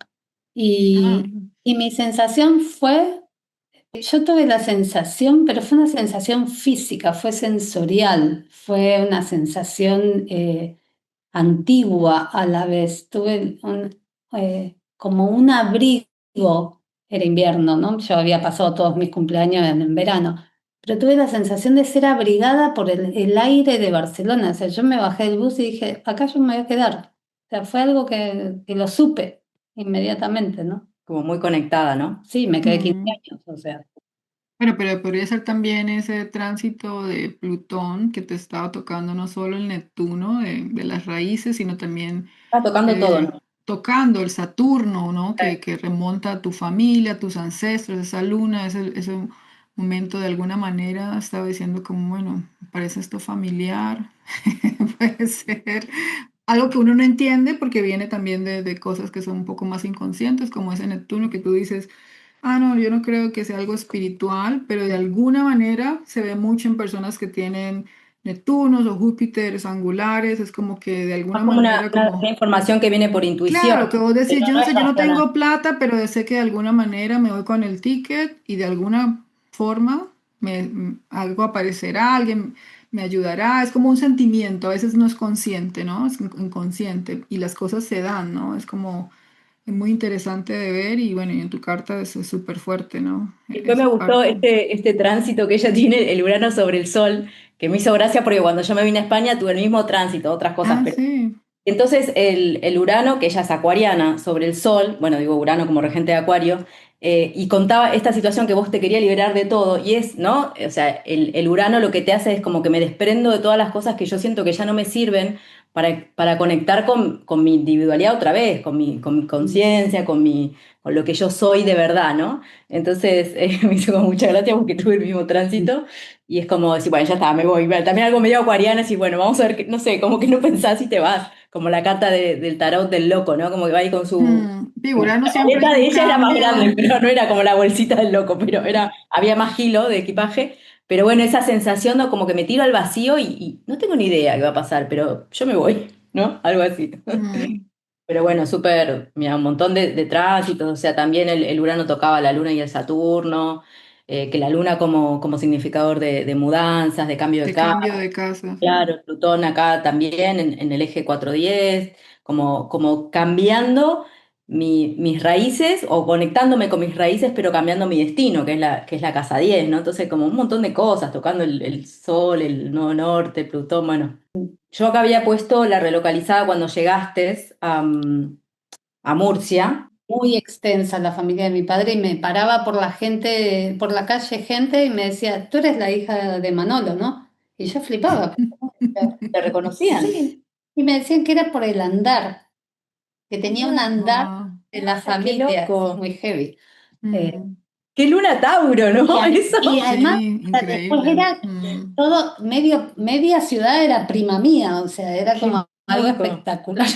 Ah, y mi sensación fue, yo tuve la sensación, pero fue una sensación física, fue sensorial, fue una sensación antigua a la vez. Tuve como un abrigo, era invierno, ¿no? Yo había pasado todos mis cumpleaños en verano, pero tuve la sensación de ser abrigada por el aire de Barcelona. O sea, yo me bajé del bus y dije, acá yo me voy a quedar. O sea, fue algo que lo supe inmediatamente, ¿no? Como muy conectada, ¿no? Sí, me quedé 15 mm. años, o sea. Bueno, pero podría ser también ese tránsito de Plutón que te estaba tocando no solo el Neptuno de las raíces, sino también Está tocando todo, ¿no? tocando el Saturno, ¿no? Que remonta a tu familia, a tus ancestros, esa luna, ese momento de alguna manera estaba diciendo como, bueno, me parece esto familiar, puede ser, algo que uno no entiende porque viene también de cosas que son un poco más inconscientes, como ese Neptuno que tú dices, ah, no, yo no creo que sea algo espiritual, pero de alguna manera se ve mucho en personas que tienen Neptunos o Júpiteres angulares, es como que de Es alguna como manera una como... información que viene por Claro, intuición, que vos decís, pero yo no no es sé, yo no racional. tengo plata, pero sé que de alguna manera me voy con el ticket y de alguna forma algo aparecerá, alguien me ayudará. Es como un sentimiento, a veces no es consciente, ¿no? Es inconsciente y las cosas se dan, ¿no? Es como es muy interesante de ver y bueno, y en tu carta es súper fuerte, ¿no? Y después me Esa gustó parte. este tránsito que ella tiene, el Urano sobre el Sol, que me hizo gracia porque cuando yo me vine a España tuve el mismo tránsito, otras cosas, Ah, pero sí. entonces el Urano, que ella es acuariana, sobre el Sol, bueno, digo Urano como regente de Acuario, y contaba esta situación que vos te quería liberar de todo, y es, ¿no? O sea, el Urano lo que te hace es como que me desprendo de todas las cosas que yo siento que ya no me sirven para conectar con mi individualidad otra vez, con mi Mm. conciencia, con lo que yo soy de verdad, ¿no? Entonces me hizo como mucha gracia porque tuve el mismo tránsito. Y es como decir, bueno, ya está, me voy. Bueno, también algo medio acuariano, y bueno, vamos a ver, no sé, como que no pensás y te vas, como la carta del tarot del loco, ¿no? Como que va ahí con su... Sí, La Urano siempre es maleta de un ella era más grande, cambio. pero no era como la bolsita del loco, pero había más kilo de equipaje. Pero bueno, esa sensación, ¿no? Como que me tiro al vacío y no tengo ni idea qué va a pasar, pero yo me voy, ¿no? Algo así. Mm, Pero bueno, súper, mira, un montón de tránsitos, o sea, también el Urano tocaba la Luna y el Saturno, que la Luna como significador de mudanzas, de cambio de de casa, cambio de casa, sí. claro, Plutón acá también en el eje 410, como cambiando mis raíces o conectándome con mis raíces, pero cambiando mi destino, que es la casa 10, ¿no? Entonces, como un montón de cosas, tocando el Sol, el Nodo Norte, Plutón, bueno. Yo acá había puesto la relocalizada cuando llegaste a Murcia. Muy extensa la familia de mi padre y me paraba por la gente, por la calle gente y me decía, tú eres la hija de Manolo, ¿no? Y yo flipaba. ¿Te reconocían? Sí, y me decían que era por el andar, que tenía un andar Wow. de la Ay, qué familia, es loco. muy heavy. Eh, Mm, Qué luna Tauro, y, ¿no? y Eso. además, sí, o sea, después increíble. era todo, media ciudad era prima mía, o sea, era Qué como algo loco. espectacular.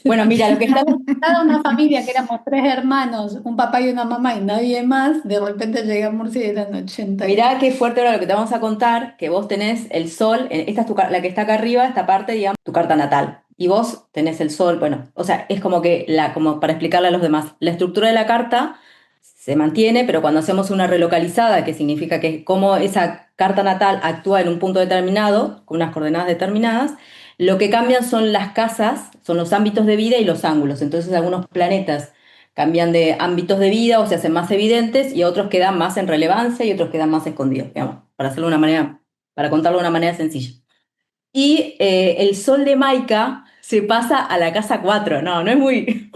Bueno, mira, lo que está... Cada una familia que éramos tres hermanos, un papá y una mamá y nadie más, de repente llegué a Murcia y eran 80 y... Mirá qué fuerte ahora lo que te vamos a contar, que vos tenés el sol, esta es la que está acá arriba, esta parte, digamos, tu carta natal. Y vos tenés el sol, bueno, o sea, es como que, como para explicarle a los demás, la estructura de la carta se mantiene, pero cuando hacemos una relocalizada, que significa que como esa carta natal actúa en un punto determinado, con unas coordenadas determinadas, lo que cambian son las casas, son los ámbitos de vida y los ángulos. Entonces algunos planetas cambian de ámbitos de vida o se hacen más evidentes y otros quedan más en relevancia y otros quedan más escondidos, digamos, para hacerlo de una manera, para contarlo de una manera sencilla. Y el sol de Maika se pasa a la casa 4. No, no es muy,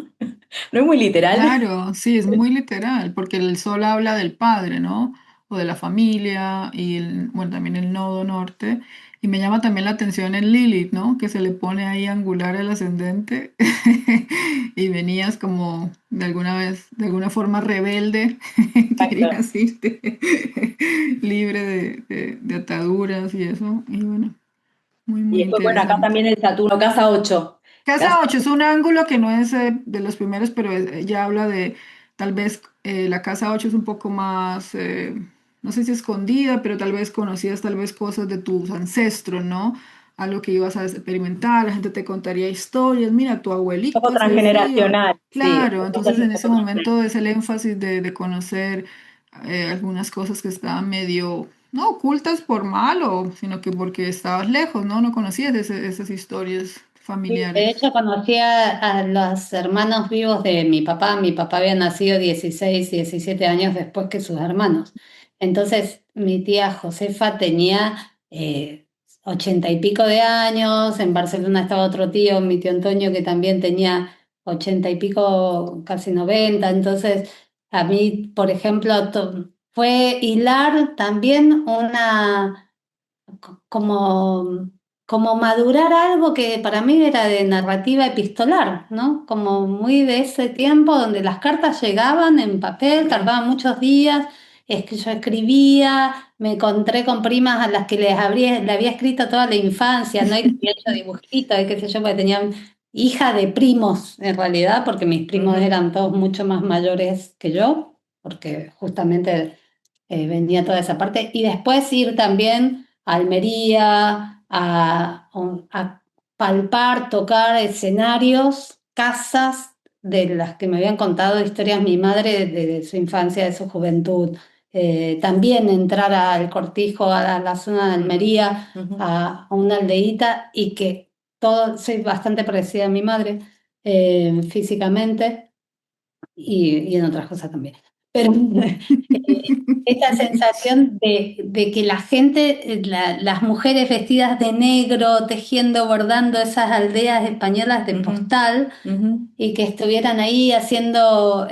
no es muy literal. Claro, sí, es muy literal, porque el sol habla del padre, ¿no? O de la familia y bueno, también el nodo norte. Y me llama también la atención el Lilith, ¿no? Que se le pone ahí angular al ascendente y venías como de alguna vez, de alguna forma rebelde, Exacto. querías irte libre de ataduras y eso. Y bueno, muy, Y muy después, bueno, acá interesante. también el Saturno, casa 8. Casa... Casa 8 es un ángulo que no es de los primeros, pero ella habla de tal vez la casa 8 es un poco más, no sé si escondida, pero tal vez conocías tal vez cosas de tus ancestros, ¿no? Algo que ibas a experimentar, la gente te contaría historias, mira, tu Un poco abuelito hacía así, o transgeneracional, sí. claro, entonces en ese momento es el énfasis de conocer algunas cosas que estaban medio, no ocultas por mal, sino que porque estabas lejos, ¿no? No conocías esas historias Sí, de familiares. hecho, conocí a los hermanos vivos de mi papá. Mi papá había nacido 16, 17 años después que sus hermanos. Entonces, mi tía Josefa tenía 80 y pico de años. En Barcelona estaba otro tío, mi tío Antonio, que también tenía 80 y pico, casi 90. Entonces, a mí, por ejemplo, fue hilar también como, como madurar algo que para mí era de narrativa epistolar, ¿no? Como muy de ese tiempo donde las cartas llegaban en papel, tardaban muchos días, es que yo escribía, me encontré con primas a las que le había escrito toda la infancia, ¿no? Y les había hecho dibujitos, y qué sé yo, porque tenían hija de primos en realidad, porque mis primos Ujú, eran todos mucho más mayores que yo, porque justamente venía toda esa parte. Y después ir también a Almería, a palpar, tocar escenarios, casas de las que me habían contado historias mi madre de su infancia, de su juventud. También entrar al Cortijo, a la zona de ujú, Almería, ujú. a una aldeíta y que todo, soy bastante parecida a mi madre físicamente y en otras cosas también. Pero esta sensación de que la gente, las mujeres vestidas de negro, tejiendo, bordando esas aldeas españolas de Ujú, postal ujú. y que estuvieran ahí haciendo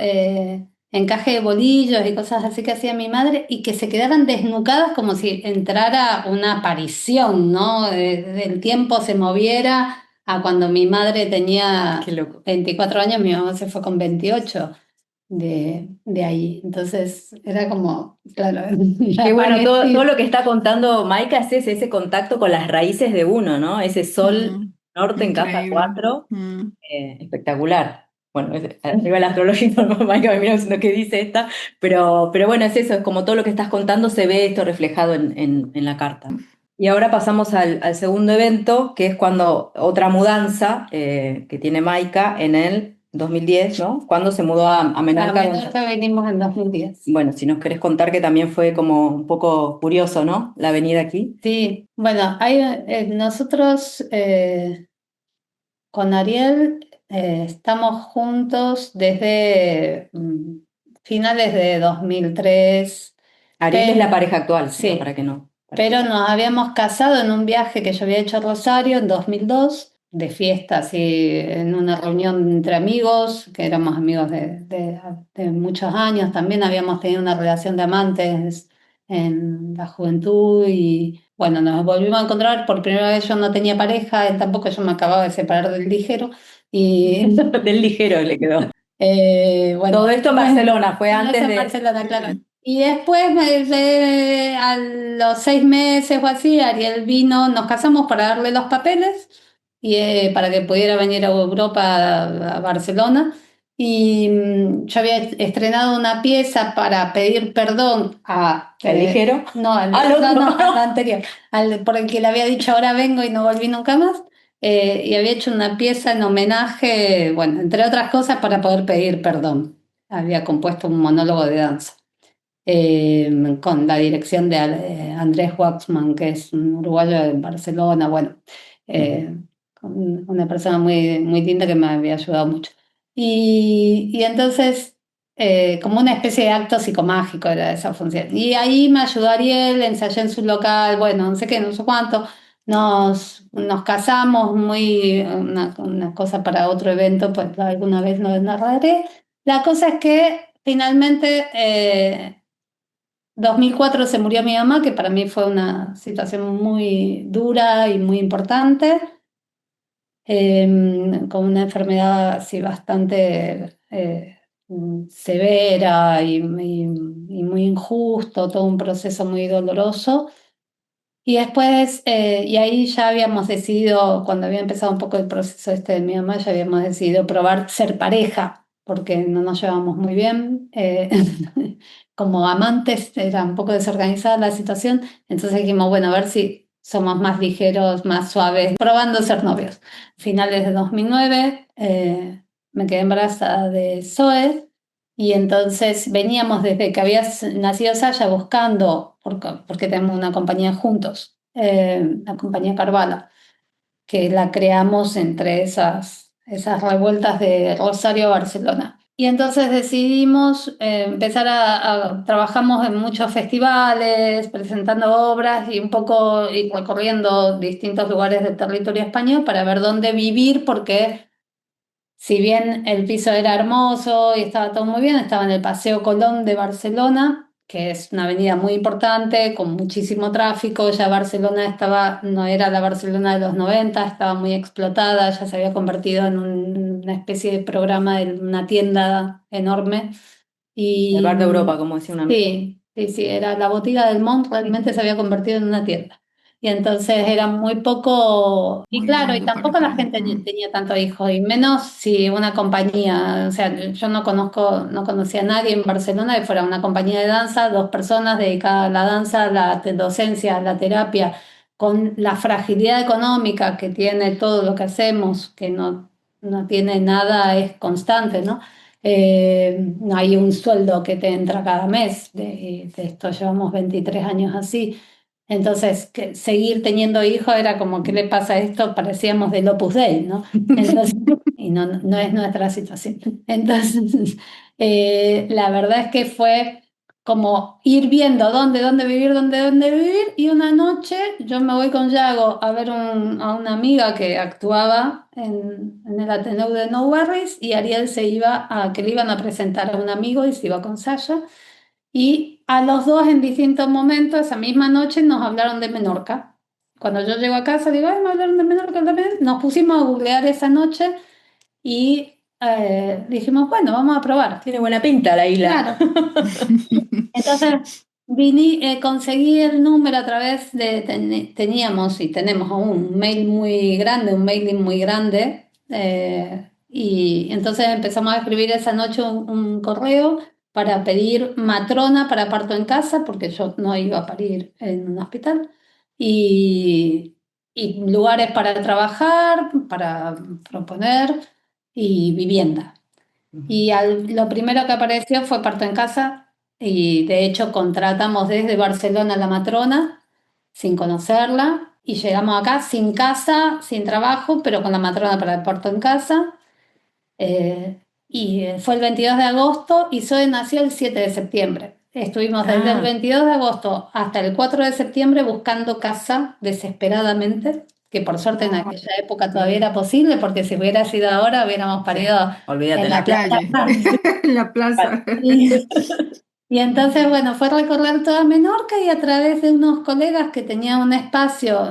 encaje de bolillos y cosas así que hacía mi madre y que se quedaran desnucadas como si entrara una aparición, ¿no? El tiempo se moviera a cuando mi madre Qué tenía loco. 24 años, mi mamá se fue con 28 de ahí. Entonces era como, claro, Qué la bueno, todo parecida. lo que está contando Maika es ese contacto con las raíces de uno, ¿no? Ese sol Mm, norte en casa increíble. 4, Mm. espectacular. Bueno, a nivel astrológico, Maika me mira diciendo qué dice esta, pero bueno, es eso, es como todo lo que estás contando se ve esto reflejado en la carta. Y ahora pasamos al segundo evento, que es cuando otra mudanza que tiene Maika en el 2010, ¿no? Cuando se mudó a A Menorca. Menorca venimos en 2010. Bueno, si nos querés contar que también fue como un poco curioso, ¿no? La venida aquí. Sí, bueno, nosotros con Ariel estamos juntos desde finales de 2003, Ariel es la pero, pareja actual, digo, para sí, que no. pero nos habíamos casado en un viaje que yo había hecho a Rosario en 2002, de fiesta, así, en una reunión entre amigos, que éramos amigos de muchos años, también habíamos tenido una relación de amantes en la juventud y bueno, nos volvimos a encontrar, por primera vez yo no tenía pareja, él tampoco, yo me acababa de separar del ligero y Del ligero le quedó. bueno, Todo esto en bueno, Barcelona, fue no es antes en de. Barcelona, claro. Y después, a los 6 meses o así, Ariel vino, nos casamos para darle los papeles y para que pudiera venir a Europa, a Barcelona. Y yo había estrenado una pieza para pedir perdón ¿El ligero? no, Al no, otro, no, al no. anterior, por el que le había dicho ahora vengo y no volví nunca más. Y había hecho una pieza en homenaje, bueno, entre otras cosas, para poder pedir perdón. Había compuesto un monólogo de danza con la dirección de Andrés Waxman, que es un uruguayo de Barcelona, bueno, eh, una persona muy, muy linda que me había ayudado mucho. Y entonces, como una especie de acto psicomágico era esa función. Y ahí me ayudó Ariel, ensayé en su local, bueno, no sé qué, no sé cuánto. Nos casamos, una cosa para otro evento, pues alguna vez lo narraré. La cosa es que finalmente 2004 se murió mi mamá, que para mí fue una situación muy dura y muy importante, con una enfermedad así bastante severa y muy injusto, todo un proceso muy doloroso. Y después, y ahí ya habíamos decidido, cuando había empezado un poco el proceso este de mi mamá, ya habíamos decidido probar ser pareja, porque no nos llevamos muy bien. Como amantes era un poco desorganizada la situación, entonces dijimos, bueno, a ver si somos más ligeros, más suaves, probando ser novios. Finales de 2009, me quedé embarazada de Zoe. Y entonces veníamos desde que había nacido Saya buscando, porque tenemos una compañía juntos, la compañía Carvala, que la creamos entre esas revueltas de Rosario a Barcelona. Y entonces decidimos empezar trabajamos en muchos festivales, presentando obras y un poco y recorriendo distintos lugares del territorio español para ver dónde vivir, porque si bien el piso era hermoso y estaba todo muy bien, estaba en el Paseo Colón de Barcelona, que es una avenida muy importante, con muchísimo tráfico. Ya Barcelona no era la Barcelona de los 90, estaba muy explotada, ya se había convertido en una especie de programa de una tienda enorme. El bar de Y Europa, como decía un amigo. sí, sí, sí, era la botiga del Mont, realmente se había convertido en una tienda. Y entonces era muy poco, y Muy claro, y grande para tampoco la todo. gente tenía tantos hijos, y menos si una compañía, o sea, yo no conocía a nadie en Barcelona que fuera una compañía de danza, dos personas dedicadas a la danza, la docencia, la terapia, con la fragilidad económica que tiene todo lo que hacemos, que no tiene nada, es constante, ¿no? No hay un sueldo que te entra cada mes, de esto llevamos 23 años así. Entonces, seguir teniendo hijos era como, ¿qué le pasa a esto? Parecíamos del Opus Dei, ¿no? Entonces, y no es nuestra situación. Entonces, la verdad es que fue como ir viendo dónde vivir, y una noche yo me voy con Yago a ver a una amiga que actuaba en el Ateneu de No Worries, y Ariel que le iban a presentar a un amigo y se iba con Sasha. Y a los dos en distintos momentos, esa misma noche, nos hablaron de Menorca. Cuando yo llego a casa, digo, ay, me hablaron de Menorca también. Nos pusimos a googlear esa noche y dijimos, bueno, vamos a probar. Tiene buena pinta la isla. Claro. Entonces, conseguí el número a través de, teníamos y tenemos aún un mail muy grande, un mailing muy grande, y entonces empezamos a escribir esa noche un correo para pedir matrona para parto en casa, porque yo no iba a parir en un hospital, y, y lugares para trabajar, para proponer, y vivienda. Y lo primero que apareció fue parto en casa, y de hecho contratamos desde Barcelona a la matrona sin conocerla, y llegamos acá sin casa, sin trabajo, pero con la matrona para el parto en casa. Fue el 22 de agosto y Zoe nació el 7 de septiembre. Estuvimos desde el Ah, 22 de agosto hasta el 4 de septiembre buscando casa desesperadamente, que por suerte en Oh, aquella época todavía era posible, porque si hubiera sido ahora hubiéramos sí, parido olvídate en en la la Plaza calle, Grande. en la plaza. Y, y entonces, bueno, fue recorrer toda Menorca, y a través de unos colegas que tenían un espacio,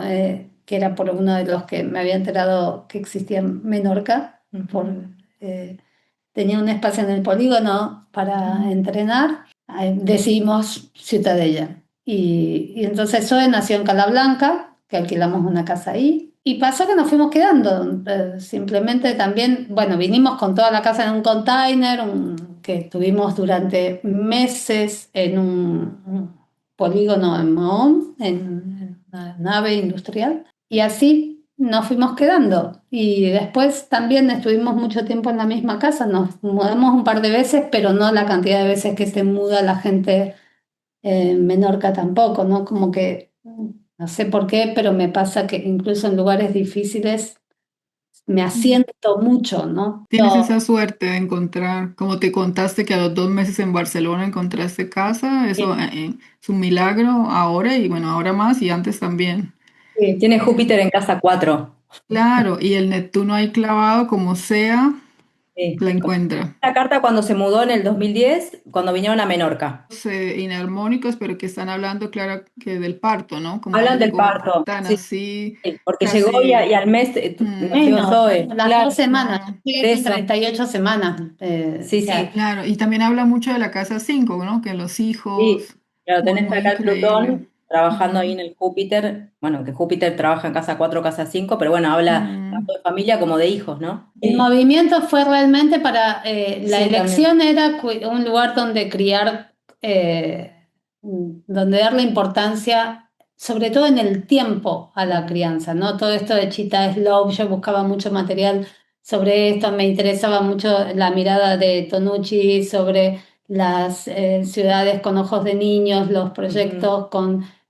que era por uno de los que me había enterado que existía en Menorca, ujú. eh, tenía un espacio en el polígono para entrenar, decidimos Ciutadella. Y entonces Zoe nació en Calablanca, que alquilamos una casa ahí. Y pasó que nos fuimos quedando. Simplemente también, bueno, vinimos con toda la casa en un container, que estuvimos durante meses en un polígono en Mahón, en una nave industrial. Y así nos fuimos quedando. Y después también estuvimos mucho tiempo en la misma casa. Nos mudamos un par de veces, pero no la cantidad de veces que se muda la gente en Menorca tampoco, ¿no? Como que, no sé por qué, pero me pasa que incluso en lugares difíciles me asiento mucho, ¿no? Tienes esa suerte de encontrar, como te contaste que a los 2 meses en Barcelona encontraste casa, eso es un milagro ahora y bueno, ahora más y antes también. Tiene Eh, Júpiter en casa 4. claro, y el Neptuno ahí clavado como sea, Sí. la encuentra. La carta cuando se mudó en el 2010, cuando vinieron a Menorca. Inarmónicos, pero que están hablando, claro, que del parto, ¿no? Como ella Hablan del llegó parto, tan sí, así, sí, porque llegó y casi, al mes nació Menos, Zoe. las Claro, 2 semanas, yo claro, llegué por con eso. 38 semanas. Sí, sí, claro. Y también habla mucho de la casa 5, ¿no? Que los sí. hijos, Claro, muy, tenés muy acá el increíble. Plutón trabajando ahí Ujú. en el Júpiter. Bueno, que Júpiter trabaja en casa 4, casa 5, pero bueno, habla Mm, tanto de familia como de hijos, ¿no? El Sí, movimiento fue realmente para, la sí, también. elección era un lugar donde criar, donde darle importancia, sobre todo en el tiempo, a la crianza, ¿no? Todo esto de Chita Slow, yo buscaba mucho material sobre esto, me interesaba mucho la mirada de Tonucci sobre las ciudades con ojos de niños, los Ujú, proyectos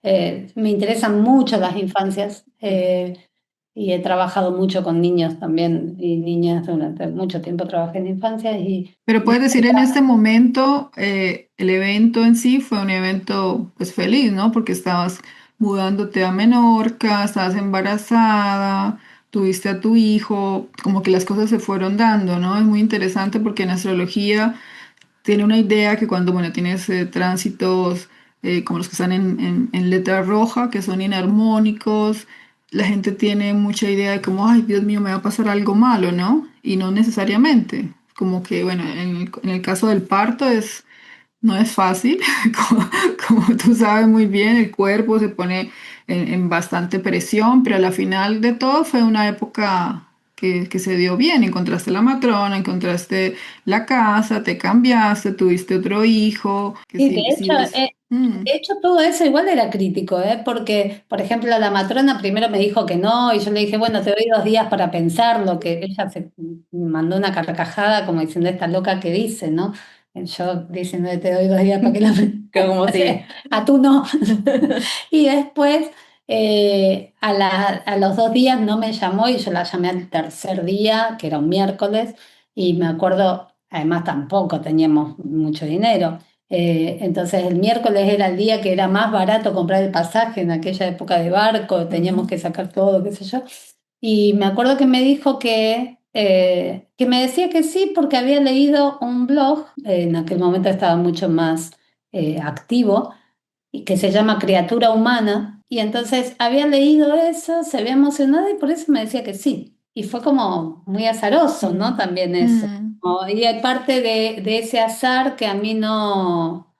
me interesan mucho las infancias. ujú. Y he trabajado mucho con niños también y niñas durante mucho tiempo. Trabajé en infancia pero y puedes decir en este momento, el evento en sí fue un evento pues feliz, ¿no? Porque estabas mudándote a Menorca, estabas embarazada, tuviste a tu hijo, como que las cosas se fueron dando, ¿no? Es muy interesante porque en astrología tiene una idea que cuando, bueno, tienes tránsitos como los que están en letra roja, que son inarmónicos, la gente tiene mucha idea de como, ay, Dios mío, me va a pasar algo malo, ¿no? Y no necesariamente. Como que, bueno, en el caso del parto es No es fácil, como, como tú sabes muy bien, el cuerpo se pone en bastante presión, pero a la final de todo fue una época que se dio bien. Encontraste la matrona, encontraste la casa, te cambiaste, tuviste otro hijo, que Sí, si ves... de hecho todo eso igual era crítico, ¿eh? Porque, por ejemplo, la matrona primero me dijo que no, y yo le dije, bueno, te doy 2 días para pensarlo, que ella se mandó una carcajada como diciendo esta loca que dice, ¿no? Yo diciendo, te doy 2 días para que la Que como si... a tú no. Y después, a los 2 días no me llamó y yo la llamé al tercer día, que era un miércoles, y me acuerdo, además tampoco teníamos mucho dinero. Entonces el miércoles era el día que era más barato comprar el pasaje en aquella época de barco, teníamos Ujú, que sacar todo, qué sé yo. Y me acuerdo que me dijo que me decía que sí porque había leído un blog, en aquel momento estaba mucho más activo, y que se llama Criatura Humana, y entonces había leído eso, se había emocionado y por eso me decía que sí. Y fue como muy azaroso, ¿no? mm, También eso. mm. Y hay parte de ese azar que a mí no,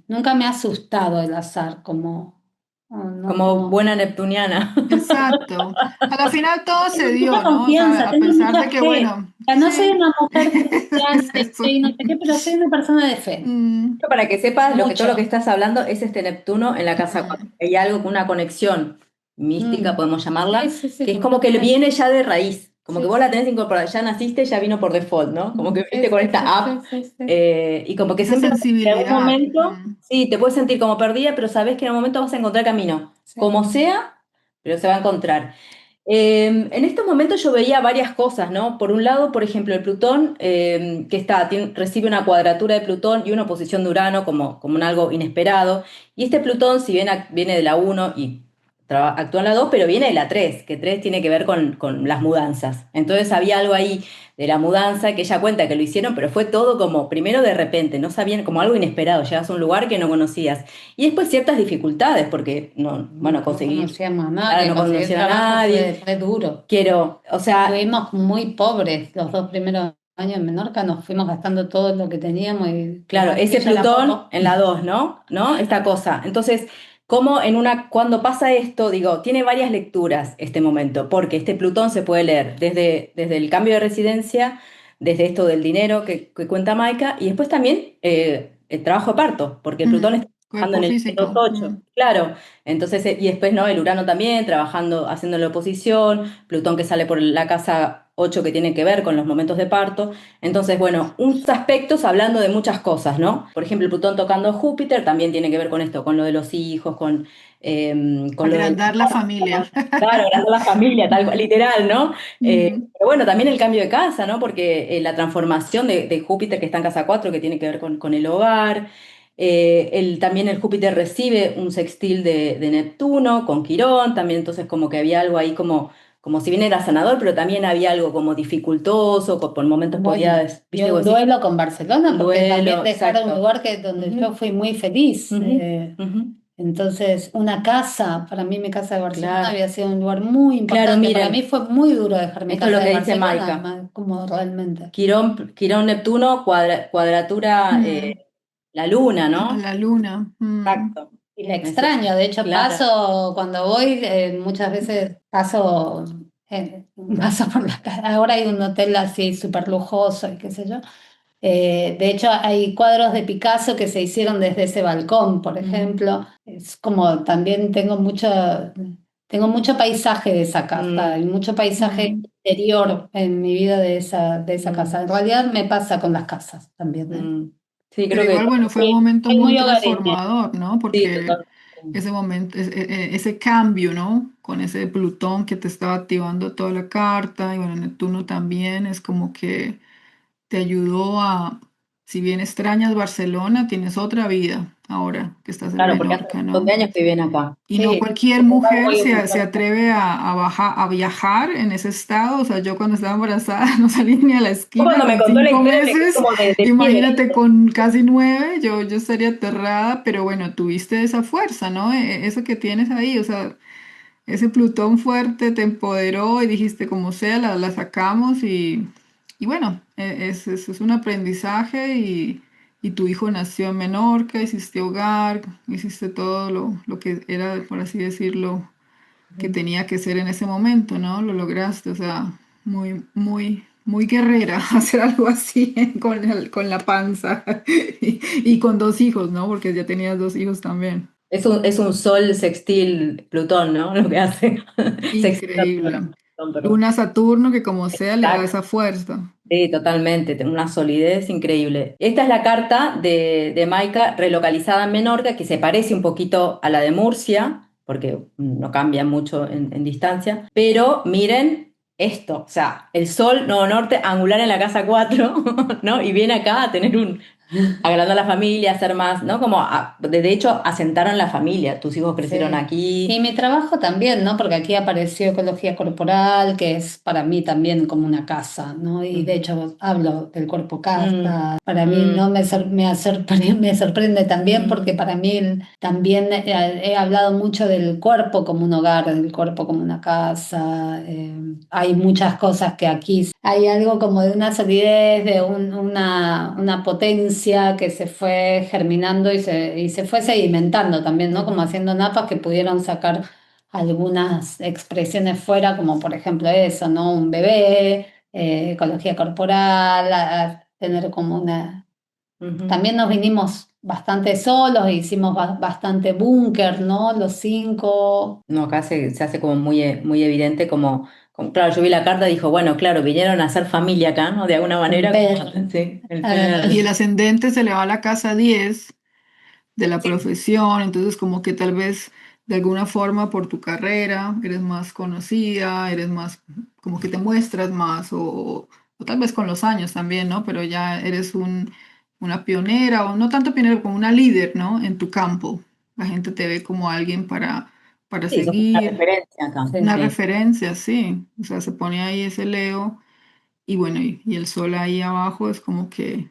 nunca me ha asustado el azar, como, no, como como, buena neptuniana. Exacto. A la final todo se tengo mucha dio, ¿no? O sea, confianza, a tengo pesar mucha de que, fe. bueno, O sea, no soy sí, una mujer cristiana de fe eso. y no sé qué, pero soy una persona de fe, Mm, Para que sepas, todo lo que mucho. estás hablando es este Neptuno en la casa 4. mm, Hay algo con una conexión mística, Mm. podemos Sí, llamarla, sí, sí, que es como que le completamente. viene ya de raíz, como que Sí, vos la sí. tenés incorporada, ya naciste, ya vino por default, ¿no? Como que Sí, viste con sí, esta sí, sí, app, sí, sí. y como que esa siempre en algún sensibilidad. momento, sí, te puedes sentir como perdida, pero sabes que en algún momento vas a encontrar camino, Sí. como sea, pero se va a encontrar. En estos momentos yo veía varias cosas, ¿no? Por un lado, por ejemplo, el Plutón, que recibe una cuadratura de Plutón y una oposición de Urano como un algo inesperado. Y este Plutón, si bien viene de la uno y actúa en la 2, pero viene de la 3, que 3 tiene que ver con las mudanzas. Entonces había algo ahí de la mudanza que ella cuenta que lo hicieron, pero fue todo como, primero de repente, no sabían, como algo inesperado, llegas a un lugar que no conocías. Y después ciertas dificultades, porque no, bueno, No conseguir, conocíamos a claro, nadie, no conseguir conocían a trabajo nadie. fue duro. Quiero, o sea, Estuvimos muy pobres los 2 primeros años en Menorca, nos fuimos gastando todo lo que teníamos y claro, capaz que ese ya era Plutón poco. en la 2, ¿no? ¿No? Esta cosa. Entonces, como cuando pasa esto, digo, tiene varias lecturas este momento, porque este Plutón se puede leer desde el cambio de residencia, desde esto del dinero que cuenta Maika, y después también el trabajo de parto, porque el Plutón está trabajando Cuerpo en el físico. 8, claro. Entonces, y después, ¿no? El Urano también, trabajando, haciendo la oposición, Plutón que sale por la casa 8 que tiene que ver con los momentos de parto. Entonces, bueno, unos aspectos hablando de muchas cosas, ¿no? Por ejemplo, el Plutón tocando Júpiter también tiene que ver con esto, con lo de los hijos, con lo del... Agrandar la familia. Claro, agrandar la familia, tal cual, literal, ¿no? Mm, Pero bueno, también el cambio de casa, ¿no? Porque la transformación de Júpiter que está en casa 4 que tiene que ver con el hogar. También el Júpiter recibe un sextil de Neptuno con Quirón, también entonces como que había algo ahí como si bien era sanador, pero también había algo como dificultoso, por momentos Bueno, podías, y viste, vos un decís, duelo con Barcelona, un porque también duelo, dejar un exacto. lugar donde yo Ujú, fui muy feliz. ujú, ujú, Entonces, una casa, para mí mi casa de Barcelona claro, había sido un lugar muy claro, importante. Para mí miren, fue muy duro dejar mi esto es lo casa de que dice Barcelona, Maika. además, como realmente. Quirón Neptuno, cuadratura, mm, la luna, a ¿no? la luna. Exacto. Y la Eso, extraño, de hecho claro. paso, cuando voy, muchas veces paso por la casa. Ahora hay un hotel así súper lujoso y qué sé yo. De hecho, hay cuadros de Picasso que se hicieron desde ese balcón, por Mm, ejemplo. Es como también tengo mucho paisaje de esa casa y mm, mucho paisaje Mm, interior en mi vida de esa casa. mm, En realidad me pasa con las casas también, ¿eh? mm. Sí, pero creo que igual, bueno, fue un Sí, momento soy muy muy hogareña. transformador, ¿no? sí, Porque total. ese momento, ese cambio, ¿no? Con ese Plutón que te estaba activando toda la carta, y bueno, Neptuno también, es como que te ayudó a, si bien extrañas Barcelona, tienes otra vida ahora que estás en Claro, porque hace Menorca, un montón ¿no? de años que viven acá. Y no Sí, cualquier es un lugar mujer muy se importante. atreve a viajar en ese estado. O sea, yo cuando estaba embarazada no salí ni a la Yo esquina cuando me con contó la cinco historia me quedé meses. como de piedra. Imagínate con casi 9, yo estaría aterrada, pero bueno, tuviste esa fuerza, ¿no? Eso que tienes ahí, o sea, ese Plutón fuerte te empoderó y dijiste, como sea, la sacamos y bueno, es un aprendizaje y tu hijo nació en Menorca, hiciste hogar, hiciste todo lo que era, por así decirlo, que Ujú. tenía que ser en ese momento, ¿no? Lo lograste, o sea, muy, muy, muy guerrera hacer algo así con la panza y con dos hijos, ¿no? Porque ya tenías dos hijos también. Es un sol sextil Plutón, ¿no? Lo que hace. Sextil Increíble. Plutón, perdón. Luna Saturno, que como sea le da Exacto. esa fuerza. Sí, totalmente, tiene una solidez increíble. Esta es la carta de Maika relocalizada en Menorca, que se parece un poquito a la de Murcia, porque no cambia mucho en distancia, pero miren esto, o sea, el Sol, Nodo Norte, angular en la casa 4, ¿no? Y viene acá a tener agrandar la familia, hacer más, ¿no? Como, de hecho, asentaron la familia, tus hijos crecieron Sí. Y aquí. mi trabajo también, ¿no? Porque aquí apareció ecología corporal, que es para mí también como una casa, ¿no? Y de Ujú. hecho hablo del cuerpo Mm, casa. Para mí mm, no me sorprende también porque mm, para mí también he hablado mucho del cuerpo como un hogar, del cuerpo como una casa. Hay muchas cosas que aquí hay algo como de una solidez, de una potencia que se fue germinando y se fue sedimentando también, ¿no? Como ujú. haciendo napas que pudieron sacar algunas expresiones fuera, como por ejemplo eso, ¿no? Un bebé, ecología corporal, tener como una... Ujú. También nos vinimos bastante solos, hicimos bastante búnker, ¿no? Los cinco. No, acá se hace como muy, muy evidente, claro, yo vi la carta y dijo, bueno, claro, vinieron a hacer familia acá, ¿no? De alguna En manera, como, vez, sí, el Y el tener. ascendente se le va a la casa 10 de la profesión, entonces como que tal vez de alguna forma por tu carrera eres más conocida, eres más, como que te muestras más, o tal vez con los años también, ¿no? Pero ya eres una pionera, o no tanto pionera como una líder, ¿no? En tu campo. La gente te ve como alguien para Sí, sos una seguir, referencia acá, sí. una sí. referencia, sí. O sea, se pone ahí ese Leo, y bueno, y el sol ahí abajo es como que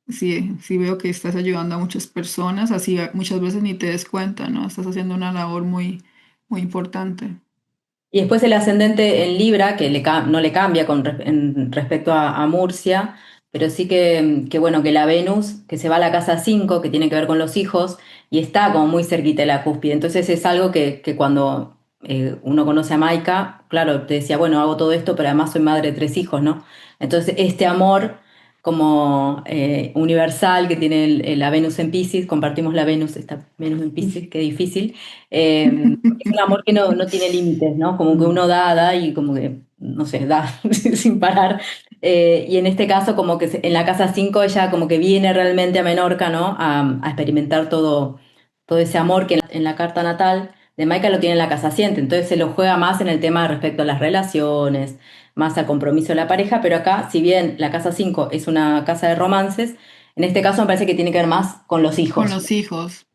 sí, sí veo que estás ayudando a muchas personas, así muchas veces ni te des cuenta, ¿no? Estás haciendo una labor muy, muy importante. Y después el ascendente en Libra, que no le cambia en respecto a Murcia, pero sí que, bueno, que la Venus, que se va a la casa 5 que tiene que ver con los hijos, y está como muy cerquita de la cúspide. Entonces es algo que cuando uno conoce a Maika, claro, te decía, bueno, hago todo esto, pero además soy madre de 3 hijos, ¿no? Entonces este amor como universal que tiene la Venus en Piscis, compartimos la Venus, esta Venus en Piscis, qué difícil. Es un amor que no tiene límites, ¿no? Como que uno da y como que, no sé, da sin parar. Y en este caso, como que en la casa 5 ella como que viene realmente a Menorca, ¿no? A experimentar todo ese amor que en la carta natal de Maika lo tiene en la casa 7. Entonces se lo juega más en el tema respecto a las relaciones, más al compromiso de la pareja, pero acá, si bien la casa 5 es una casa de romances, en este caso me parece que tiene que ver más con los Con hijos. los hijos.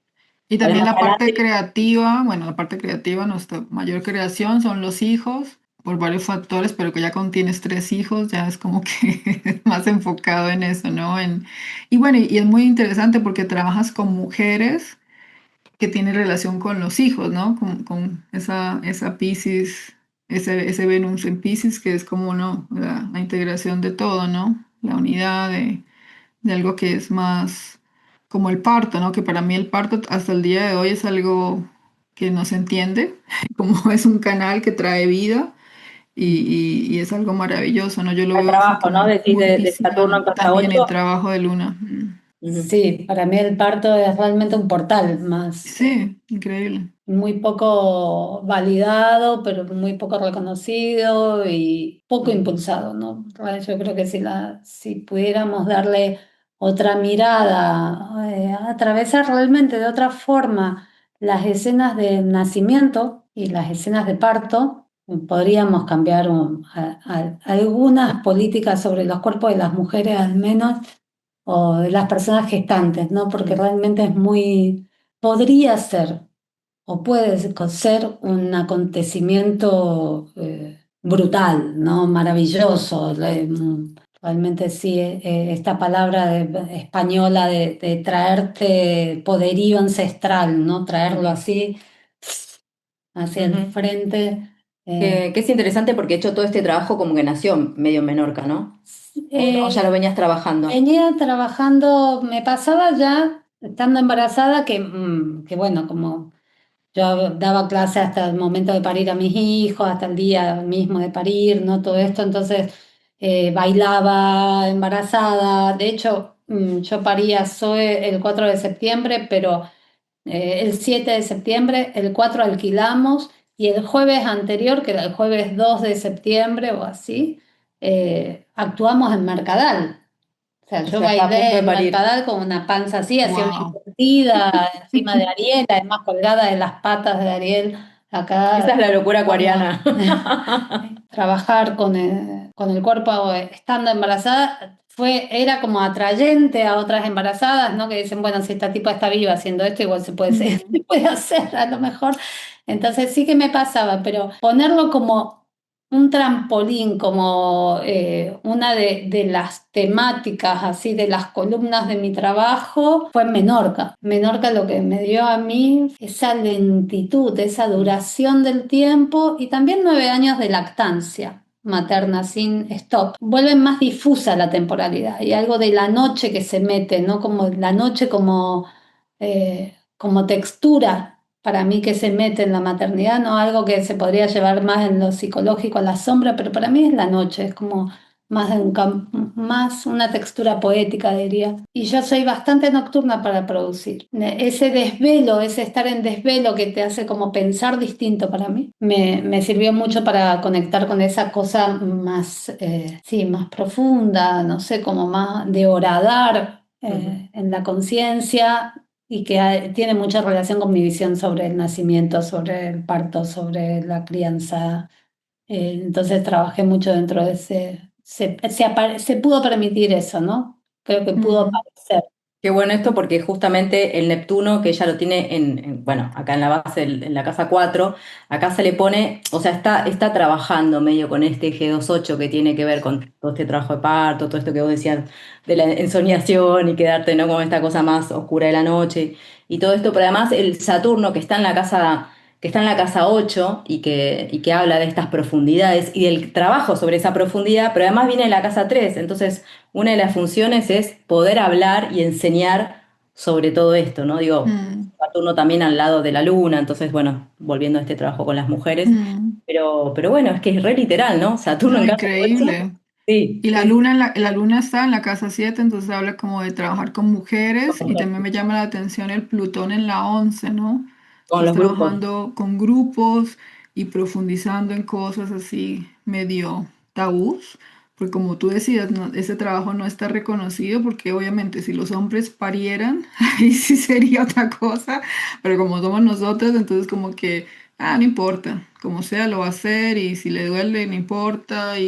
Y Tal vez también más la parte adelante. creativa, bueno, la parte creativa, nuestra mayor creación son los hijos, por varios factores, pero que ya cuando tienes 3 hijos ya es como que es más enfocado en eso, ¿no? Y bueno, y es muy interesante porque trabajas con mujeres que tiene relación con los hijos, ¿no? Con esa Piscis, ese Venus en Piscis, que es como, ¿no? La integración de todo, ¿no? La unidad de algo que es más como el parto, ¿no? Que para mí el parto hasta el día de hoy es algo que no se entiende, como es un canal que trae vida y es algo maravilloso, ¿no? Yo lo Al veo así trabajo, ¿no? como Decís muy de Saturno en visible casa también el 8. trabajo de Luna. Ujú, Sí, para mí el parto es realmente un portal más, Sí, increíble. muy poco validado, pero muy poco reconocido y poco ujú, impulsado, ¿no? Yo creo que si pudiéramos darle otra mirada, atravesar realmente de otra forma las escenas de nacimiento y las escenas de parto, podríamos cambiar algunas políticas sobre los cuerpos de las mujeres al menos o de las personas gestantes, ¿no? Porque ujú, realmente podría ser o puede ser un acontecimiento brutal, ¿no? Maravilloso. Realmente sí, esta palabra española de traerte poderío ancestral, ¿no? Traerlo ujú, así hacia el ujú. frente. Que es interesante porque he hecho todo este trabajo como que nació medio en Menorca, ¿no? O ya lo Eh, venías trabajando Venía trabajando, me pasaba ya estando embarazada que bueno, como yo daba clase hasta el momento de parir a mis hijos, hasta el día mismo de parir, ¿no? Todo esto, entonces bailaba embarazada. De hecho, yo paría Zoe el 4 de septiembre, pero el 7 de septiembre, el 4 alquilamos y el jueves anterior, que era el jueves 2 de septiembre o así, actuamos en Mercadal. O sea, o yo sea, está a punto bailé de en parir. Mercadal con una panza así, hacía una Wow. invertida encima de Ariel, además colgada de las patas de Ariel, acá Esa es la locura tratando acuariana. de trabajar con el cuerpo estando embarazada. Era como atrayente a otras embarazadas, ¿no? Que dicen, bueno, si esta tipa está viva haciendo esto, igual se puede, se Mm, puede hacer a lo mejor. Entonces sí que me pasaba, pero ponerlo como un trampolín, como una de las temáticas, así de las columnas de mi trabajo, fue en Menorca. Menorca lo que me dio a mí esa lentitud, esa duración del tiempo y también 9 años de lactancia materna sin stop. Vuelve más difusa la temporalidad y algo de la noche que se mete, ¿no? Como la noche como textura para mí que se mete en la maternidad, no algo que se podría llevar más en lo psicológico a la sombra, pero para mí es la noche, es como más, más una textura poética, diría. Y yo soy bastante nocturna para producir. Ese desvelo, ese estar en desvelo que te hace como pensar distinto para mí, me sirvió mucho para conectar con esa cosa más, sí, más profunda, no sé, como más de horadar Ujú. en la conciencia y que tiene mucha relación con mi visión sobre el nacimiento, sobre el parto, sobre la crianza. Entonces trabajé mucho dentro de se pudo permitir eso, ¿no? Creo que pudo mm, aparecer. Qué bueno esto porque justamente el Neptuno, que ella lo tiene bueno, acá en la base, en la casa 4 acá se le pone, o sea, está trabajando medio con este G28 que tiene que ver con todo este trabajo de parto, todo esto que vos decías de la ensoñación y quedarte, ¿no? Con esta cosa más oscura de la noche y todo esto, pero además el Saturno que está en la casa 8 y que habla de estas profundidades y del trabajo sobre esa profundidad, pero además viene de la casa 3 entonces una de las funciones es poder hablar y enseñar sobre todo esto, ¿no? Digo, mm, Saturno también al lado de la luna, entonces, bueno, volviendo a este trabajo con las mujeres, mm. pero bueno, es que es re literal, ¿no? Saturno No, en casa 8. increíble. Sí, Y la sí, luna, la luna está en la casa 7, entonces habla como de trabajar con mujeres y con también me llama la atención el Plutón en la 11, ¿no? con Estás los grupos. trabajando con grupos y profundizando en cosas así medio tabús, porque como tú decías, ese trabajo no está reconocido porque obviamente si los hombres parieran, ahí sí sería otra cosa, pero como somos nosotros, entonces como que, no importa, como sea lo va a hacer y si le duele, no importa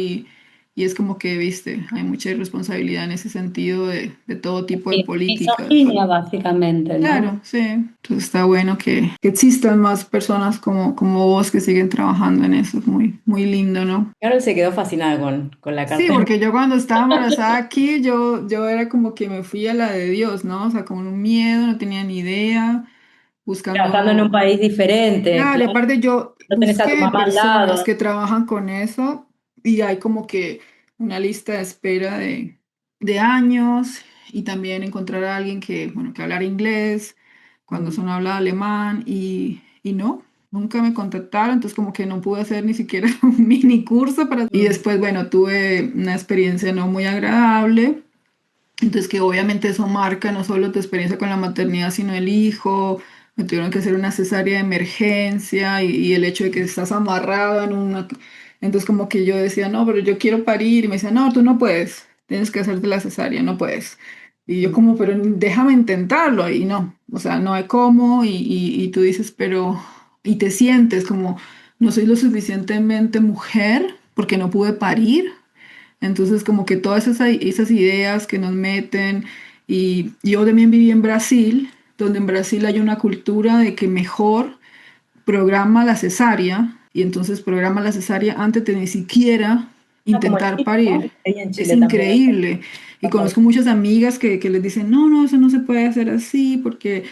y es como que, viste, hay mucha irresponsabilidad en ese sentido de todo tipo de Sí, políticas. misoginia básicamente, ¿no? Claro, sí. Entonces está bueno que existan más personas como vos que siguen trabajando en eso. Es muy, muy lindo, ¿no? Carol se quedó fascinada con la Sí, carta. porque yo cuando estaba embarazada aquí, yo era como que me fui a la de Dios, ¿no? O sea, con un miedo, no tenía ni idea, Trabajando en un buscando. país diferente, Claro, y claro, aparte yo no tenés a tu busqué mamá al personas lado. que trabajan con eso y hay como que una lista de espera de años y también encontrar a alguien que, bueno, que hablar inglés, cuando Mm. son habla alemán y no, nunca me contactaron, entonces como que no pude hacer ni siquiera un mini curso para. Y Mm. después, bueno, tuve una experiencia no muy agradable. Entonces, que obviamente eso marca no solo tu experiencia con la maternidad, sino el hijo. Me tuvieron que hacer una cesárea de emergencia y el hecho de que estás amarrado en una. Entonces, como que yo decía, no, pero yo quiero parir. Y me decía, no, tú no puedes. Tienes que hacerte la cesárea, no puedes. Y yo, Mm. como, pero déjame intentarlo. Y no, o sea, no hay cómo. Y tú dices, pero. Y te sientes como, no soy lo suficientemente mujer porque no pude parir. Entonces, como que todas esas ideas que nos meten, y yo también viví en Brasil, donde en Brasil hay una cultura de que mejor programa la cesárea, y entonces programa la cesárea antes de ni siquiera Ah, como en intentar Chile, ¿no? parir. Ahí en Es Chile también increíble. Y pasa eso. conozco muchas amigas que les dicen, no, no, eso no se puede hacer así porque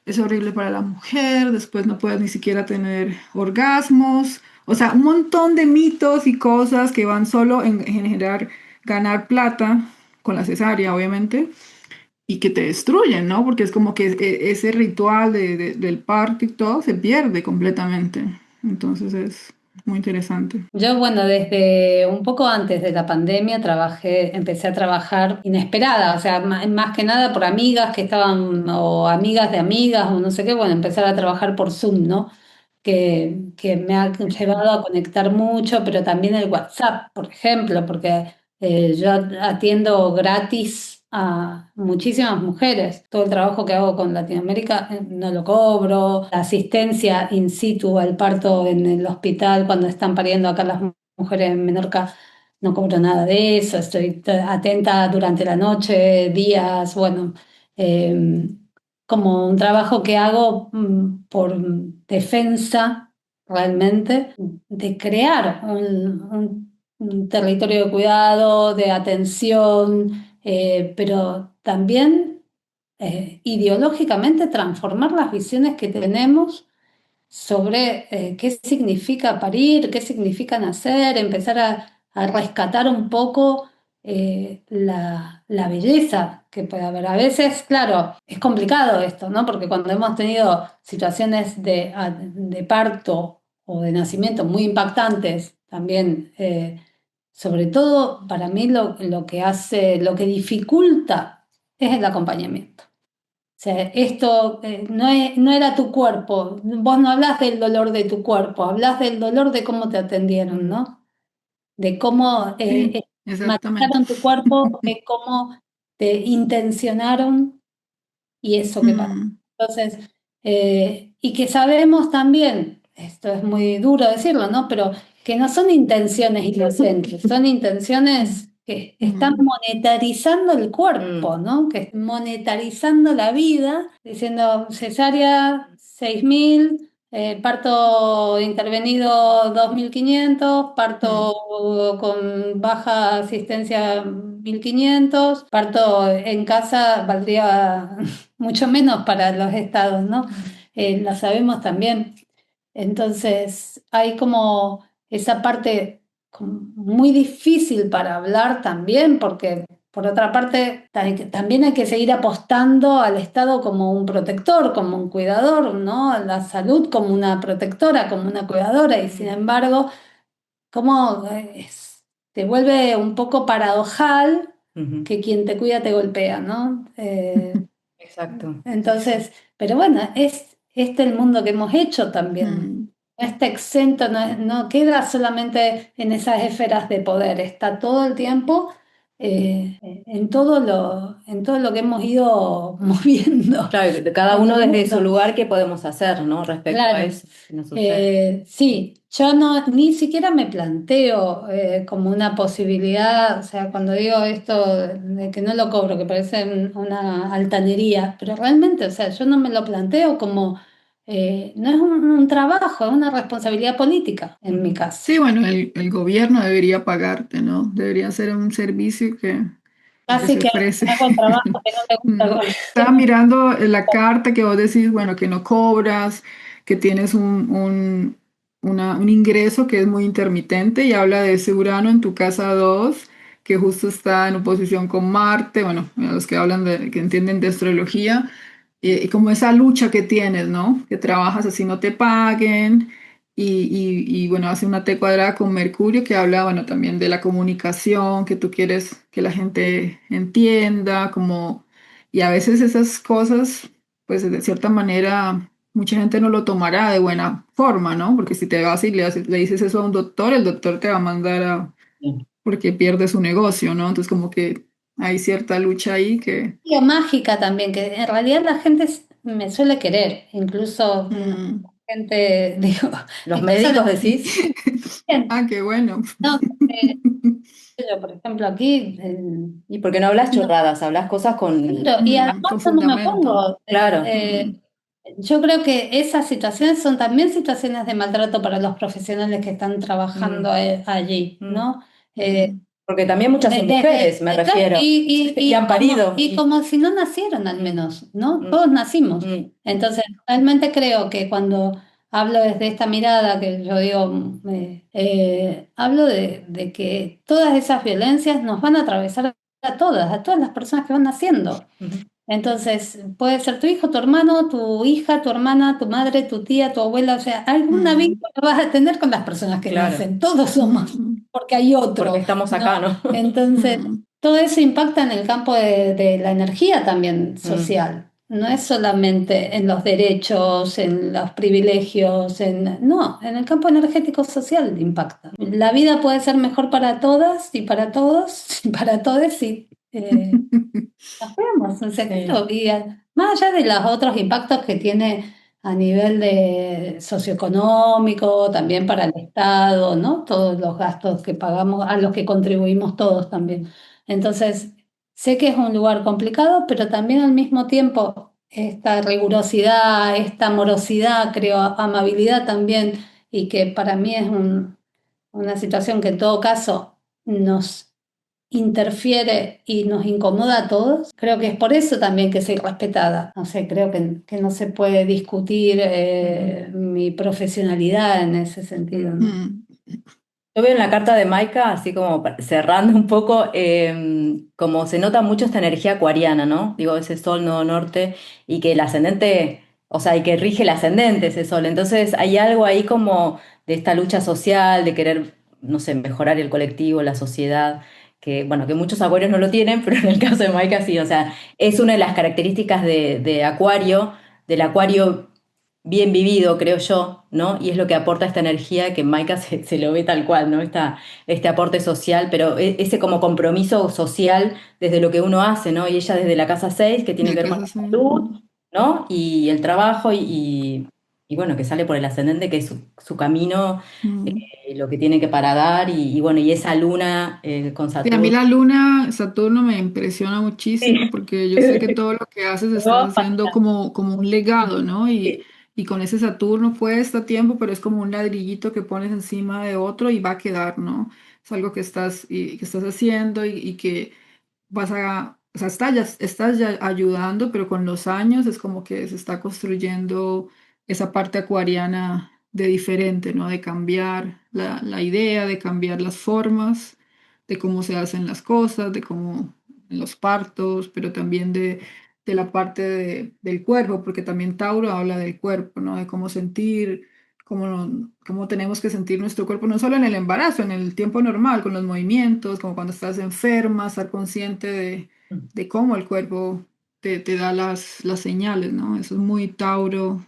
es horrible para la mujer, después no puedes ni siquiera tener orgasmos O sea, un montón de mitos y cosas que van solo en generar, ganar plata con la cesárea, obviamente, y que te destruyen, ¿no? Porque es como que ese ritual del parto y todo se pierde completamente. Entonces es muy interesante. Yo, bueno, desde un poco antes de la pandemia empecé a trabajar inesperada, o sea, más que nada por amigas que estaban, o amigas de amigas, o no sé qué, bueno, empezar a trabajar por Zoom, ¿no? Que me ha llevado a conectar mucho, pero también el WhatsApp, por ejemplo, porque yo atiendo gratis a muchísimas mujeres. Todo el trabajo que hago con Latinoamérica no lo cobro. La asistencia in situ al parto en el hospital cuando están pariendo acá las mujeres en Menorca, no cobro nada de eso. Estoy atenta durante la noche, días, bueno. eh, Como un trabajo que hago por defensa realmente de crear un territorio de cuidado, de atención, pero también ideológicamente transformar las visiones que tenemos sobre qué significa parir, qué significa nacer, empezar a rescatar un poco la belleza que puede haber. A veces, claro, es complicado esto, ¿no? Porque cuando hemos tenido situaciones de parto o de nacimiento muy impactantes, también, sobre todo para mí lo que hace, lo que dificulta es el acompañamiento. O sea, esto no era tu cuerpo, vos no hablas del dolor de tu cuerpo, hablas del dolor de cómo te atendieron, ¿no? De cómo Sí, exactamente. manejaron tu cuerpo, de cómo te intencionaron y eso que pasa. Mm, Entonces, y que sabemos también, esto es muy duro decirlo, ¿no? Pero que no son intenciones inocentes, son intenciones que están mm, monetarizando el cuerpo, ¿no? Que están monetarizando la vida, diciendo cesárea 6.000, parto intervenido 2.500, mm, parto con baja asistencia 1.500, parto en casa valdría mucho menos para los estados, ¿no? Lo sabemos también. Entonces, hay como esa parte muy difícil para hablar también, porque por otra parte, también hay que seguir apostando al Estado como un protector, como un cuidador, ¿no? A la salud como una protectora, como una cuidadora, y sin embargo, como te vuelve un poco paradojal Ujú. que quien te cuida te golpea, ¿no? Exacto. Entonces, pero bueno, es este el mundo que hemos hecho también. mm. No está exento, no queda solamente en esas esferas de poder, está todo el tiempo en todo lo que hemos ido moviendo Claro, de cada en uno el desde su mundo. lugar, ¿qué podemos hacer, ¿no? Respecto a Claro. eso que nos sucede. Sí, yo no ni siquiera me planteo como una posibilidad, o sea, cuando digo esto de que no lo cobro, que parece una altanería, pero realmente, o sea, yo no me lo planteo como, no es un trabajo, es una responsabilidad política en mi Ujú. caso. Sí, bueno, el gobierno debería pagarte, ¿no? Debería ser un servicio que Casi se que ofrece. hago el trabajo que no me gusta Mm. con Estaba mirando la carta que vos decís, bueno, que no cobras, que tienes un ingreso que es muy intermitente y habla de ese Urano en tu casa 2 que justo está en oposición con Marte, bueno, a los que hablan que entienden de astrología, y como esa lucha que tienes, ¿no? Que trabajas así no te paguen. Bueno, hace una T cuadrada con Mercurio que habla, bueno, también de la comunicación, que tú quieres que la gente entienda, como y a veces esas cosas, pues de cierta manera, mucha gente no lo tomará de buena forma, ¿no? Porque si te vas y le dices eso a un doctor, el doctor te va a mandar a, porque pierde su negocio, ¿no? Entonces como que hay cierta lucha ahí que... mágica también, que en realidad la gente me suele querer, incluso mm, gente, digo, Los incluso médicos decís, bien, ah, qué bueno. no, yo, por ejemplo, aquí, y porque no hablas no, chorradas, hablas cosas con... claro, y además Con yo no me fundamento. opongo. Claro. Mm, Yo creo que esas situaciones son también situaciones de maltrato para los profesionales que están trabajando Mm, allí, mm. ¿no? Eh, mm, Porque también muchas son mujeres, me claro, refiero, y han parido. y como si no nacieron al Mm, menos, ¿no? mm, Todos nacimos. mm, Entonces, realmente creo que cuando hablo desde esta mirada que yo digo, hablo de que todas esas violencias nos van a atravesar a todas las personas que van naciendo. Ujú. Entonces, puede ser tu hijo, tu hermano, tu hija, tu hermana, tu madre, tu tía, tu abuela, o sea, alguna Mm, vínculo vas a tener con las personas que Claro, nacen, todos somos, mm, porque hay porque otro, estamos ¿no? acá, ¿no? Entonces, mm, todo eso impacta en el campo de la energía también Mm. social. No es solamente en los derechos, en los privilegios, no, en el campo energético social impacta. La vida puede ser mejor para todas y para todos y para todos y nos vemos, o sea, Sí. claro, y más allá de los otros impactos que tiene a nivel de socioeconómico, también para el Estado, ¿no? Todos los gastos que pagamos, a los que contribuimos todos también. Entonces, sé que es un lugar complicado, pero también al mismo tiempo esta rigurosidad, esta amorosidad, creo, amabilidad también, y que para mí es una situación que en todo caso nos interfiere y nos incomoda a todos, creo que es por eso también que soy respetada. No sé, creo que no se puede discutir Ujú. mi profesionalidad en ese sentido, ¿no? mm. Yo veo en la carta de Maika, así como cerrando un poco, como se nota mucho esta energía acuariana, ¿no? Digo, ese sol nodo norte y que el ascendente, o sea, y que rige el ascendente ese sol. Entonces hay algo ahí como de esta lucha social, de querer, no sé, mejorar el colectivo, la sociedad, que, bueno, que muchos acuarios no lo tienen, pero en el caso de Maika sí, o sea, es una de las características de Acuario, del Acuario bien vivido, creo yo, ¿no? Y es lo que aporta esta energía que en Maika se lo ve tal cual, ¿no? Este aporte social, pero ese como compromiso social desde lo que uno hace, ¿no? Y ella desde la casa 6 que tiene La que ver con casa la sí. salud, ¿no? Y el trabajo y bueno, que sale por el ascendente, que es su camino, Mm. lo que tiene que para dar, y bueno, y esa luna con Sí, a mí Saturno. la luna, Saturno me impresiona Sí. muchísimo porque yo sé que todo lo que haces estás Luego, haciendo como un legado, ¿no? Y con ese Saturno cuesta tiempo, pero es como un ladrillito que pones encima de otro y va a quedar, ¿no? Es algo que estás haciendo y que vas a, o sea, estás ya ayudando, pero con los años es como que se está construyendo esa parte acuariana de diferente, ¿no? De cambiar la idea, de cambiar las formas, de cómo se hacen las cosas, de cómo en los partos, pero también de la parte del cuerpo, porque también Tauro habla del cuerpo, ¿no? De cómo sentir, cómo tenemos que sentir nuestro cuerpo, no solo en el embarazo, en el tiempo normal, con los movimientos, como cuando estás enferma, estar consciente de cómo el cuerpo te da las señales, ¿no? Eso es muy Tauro,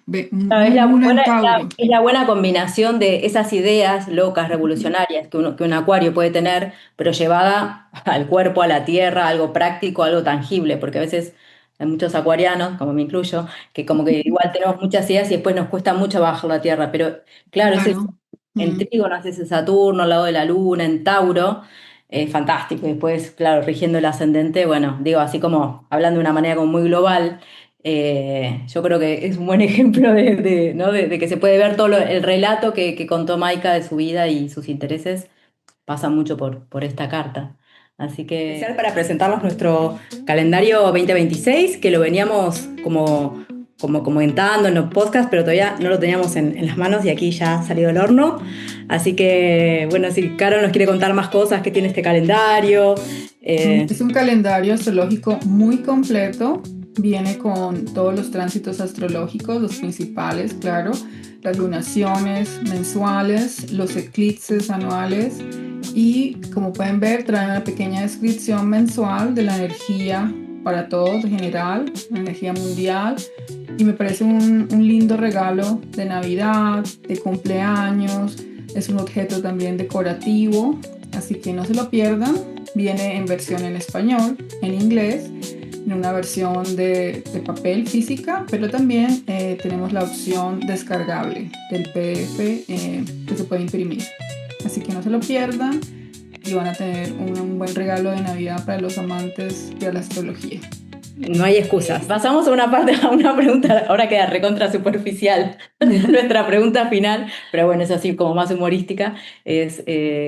Claro, muy luna en Tauro. es la buena combinación de esas ideas locas, revolucionarias que un acuario puede tener, pero llevada al cuerpo, a la tierra, algo práctico, algo tangible, porque a veces hay muchos acuarianos, como me incluyo, que como que igual tenemos muchas ideas y después nos cuesta mucho bajar la tierra, pero claro, ese Claro. en Mm, Trígono, ese Saturno al lado de la Luna, en Tauro, fantástico, y después, claro, rigiendo el ascendente, bueno, digo, así como hablando de una manera como muy global. Yo creo que es un buen ejemplo ¿no? De que se puede ver todo el relato que contó Maika de su vida y sus intereses pasa mucho por esta carta. Así que especial para presentarnos nuestro calendario 2026, que lo veníamos como comentando en los podcasts, pero todavía no lo teníamos en las manos y aquí ya ha salido del horno. Así que, bueno, si Carol nos quiere contar más cosas que tiene este calendario. Es un calendario astrológico muy completo. Viene con todos los tránsitos astrológicos, los principales, claro, las lunaciones mensuales, los eclipses anuales y como pueden ver trae una pequeña descripción mensual de la energía para todos en general, la energía mundial y me parece un lindo regalo de Navidad, de cumpleaños, es un objeto también decorativo, así que no se lo pierdan. Viene en versión en español, en inglés, en una versión de papel física, pero también tenemos la opción descargable del PDF que se puede imprimir. Así que no se lo pierdan y van a tener un buen regalo de Navidad para los amantes de la astrología. No hay excusas. Pasamos a una parte, a una pregunta, ahora queda recontra superficial. Nuestra pregunta final, pero bueno, es así como más humorística, es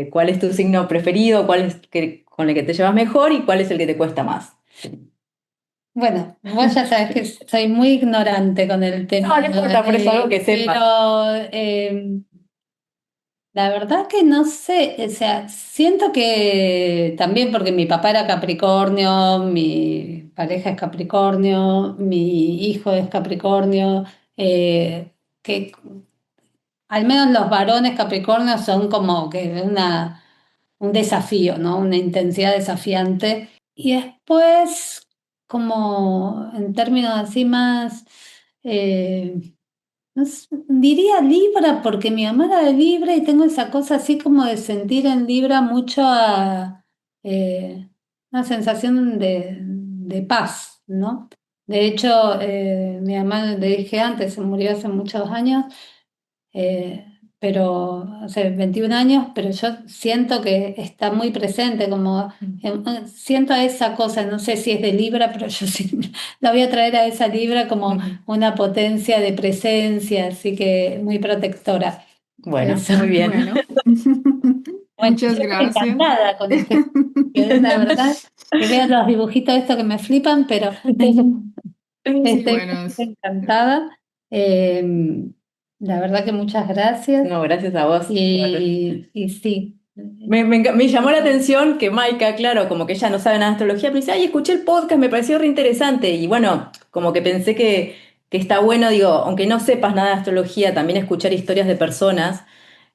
¿cuál es tu signo preferido? ¿Cuál es con el que te llevas mejor y cuál es el que te cuesta más? Bueno, vos ya sabés que soy muy ignorante con el tema, No, no importa, por eso algo que sepas. pero la verdad que no sé, o sea, siento que también porque mi papá era Capricornio, mi pareja es Capricornio, mi hijo es Capricornio, que al menos los varones Capricornios son como que un desafío, ¿no? Una intensidad desafiante. Y después, como en términos así más, eh, diría Libra, porque mi mamá era de Libra y tengo esa cosa así como de sentir en Libra mucho una sensación de paz, ¿no? De hecho, mi mamá, le dije antes, se murió hace muchos años, pero hace 21 años, pero yo siento que está muy presente, como siento esa cosa, no sé si es de Libra, pero yo sí la voy a traer a esa Libra como una potencia de presencia, así que muy protectora. Bueno, Eso. muy bien. Bueno, Bueno, muchas yo estoy gracias. encantada con este, la verdad, que veo los dibujitos estos que me flipan, pero Sí, estoy bueno, encantada. Eh, la verdad que muchas gracias. No, gracias a vos. Y sí, Me llamó la atención que Maika, claro, como que ella no sabe nada de astrología, pero dice, ay, escuché el podcast, me pareció re interesante. Y bueno, como que pensé que está bueno, digo, aunque no sepas nada de astrología, también escuchar historias de personas,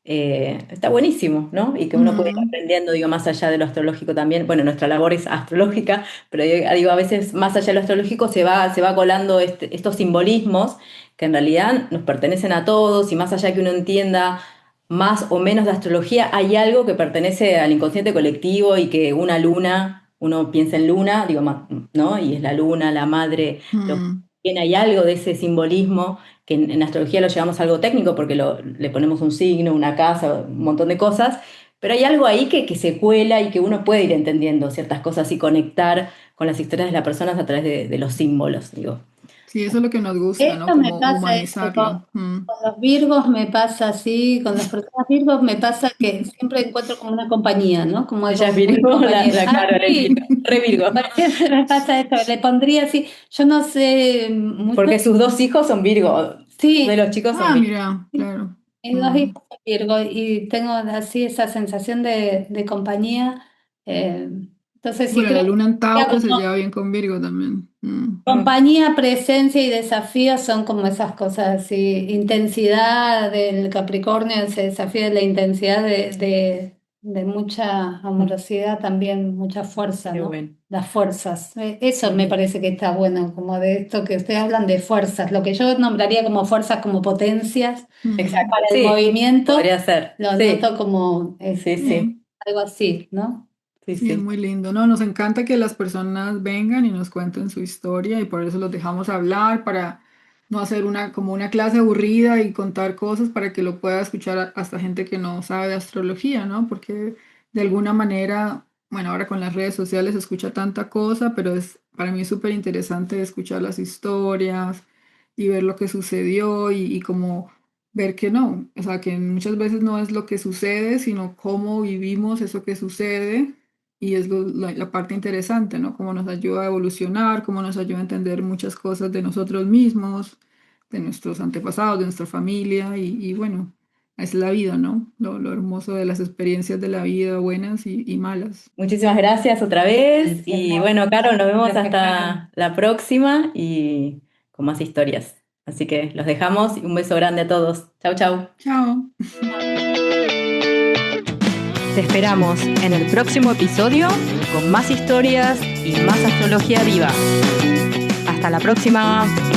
está buenísimo, ¿no? Y que uno puede ir ujú, aprendiendo, digo, más allá de lo astrológico también. Bueno, nuestra labor es astrológica, pero digo, a veces más allá de lo astrológico se va colando estos simbolismos que en realidad nos pertenecen a todos y más allá que uno entienda más o menos de astrología, hay algo que pertenece al inconsciente colectivo y que una luna, uno piensa en luna, digo, ¿no? Y es la luna, la madre, lo que mm, tiene, hay algo de ese simbolismo que en astrología lo llevamos a algo técnico porque le ponemos un signo, una casa, un montón de cosas, pero hay algo ahí que se cuela y que uno puede ir entendiendo ciertas cosas y conectar con las historias de las personas a través de los símbolos, digo. sí, eso es lo que nos gusta, ¿no? esto me Como pasa, humanizarlo. con los Virgos me pasa así, con las personas Virgos me pasa que siempre encuentro como una compañía, ¿no? Como Ella algo es muy Virgo, compañero. la Ah, Carol es sí, Virgo, re Virgo. siempre me pasa esto, le pondría así, yo no sé mucho, Porque sus dos hijos son Virgo, de sí, los chicos son Ah, Virgo. mira, claro. mis dos hijos son Virgo y tengo así esa sensación de compañía. eh, entonces sí Bueno, la creo luna en que Tauro se como lleva bien con Virgo también. Mm. compañía, presencia y desafío son como esas cosas así. Intensidad del Capricornio, ese desafío de la intensidad de mucha amorosidad, también mucha fuerza, Qué ¿no? bueno. Las fuerzas. Eso me Ujú. parece que está bueno, como de esto que ustedes hablan de fuerzas. Lo que yo nombraría como fuerzas, como potencias Mm, Exacto, para el sí, movimiento, podría ser. lo Sí, noto como sí, sí, sí, algo así, ¿no? sí, sí, es sí. muy lindo. No, nos encanta que las personas vengan y nos cuenten su historia y por eso los dejamos hablar para no hacer una como una clase aburrida y contar cosas para que lo pueda escuchar hasta gente que no sabe de astrología, ¿no? Porque de alguna manera, bueno, ahora con las redes sociales se escucha tanta cosa, pero es para mí es súper interesante escuchar las historias y ver lo que sucedió y como ver que no, o sea, que muchas veces no es lo que sucede, sino cómo vivimos eso que sucede y es la parte interesante, ¿no? Cómo nos ayuda a evolucionar, cómo nos ayuda a entender muchas cosas de nosotros mismos, de nuestros antepasados, de nuestra familia y bueno, es la vida, ¿no? Lo hermoso de las experiencias de la vida, buenas y malas. Muchísimas gracias otra vez. Y bueno, Caro, nos vemos Gracias, Carlos. hasta la próxima y con más historias. Así que los dejamos y un beso grande a todos. Chau, chau. Chao. Te esperamos en el próximo episodio con más historias y más astrología viva. Hasta la próxima.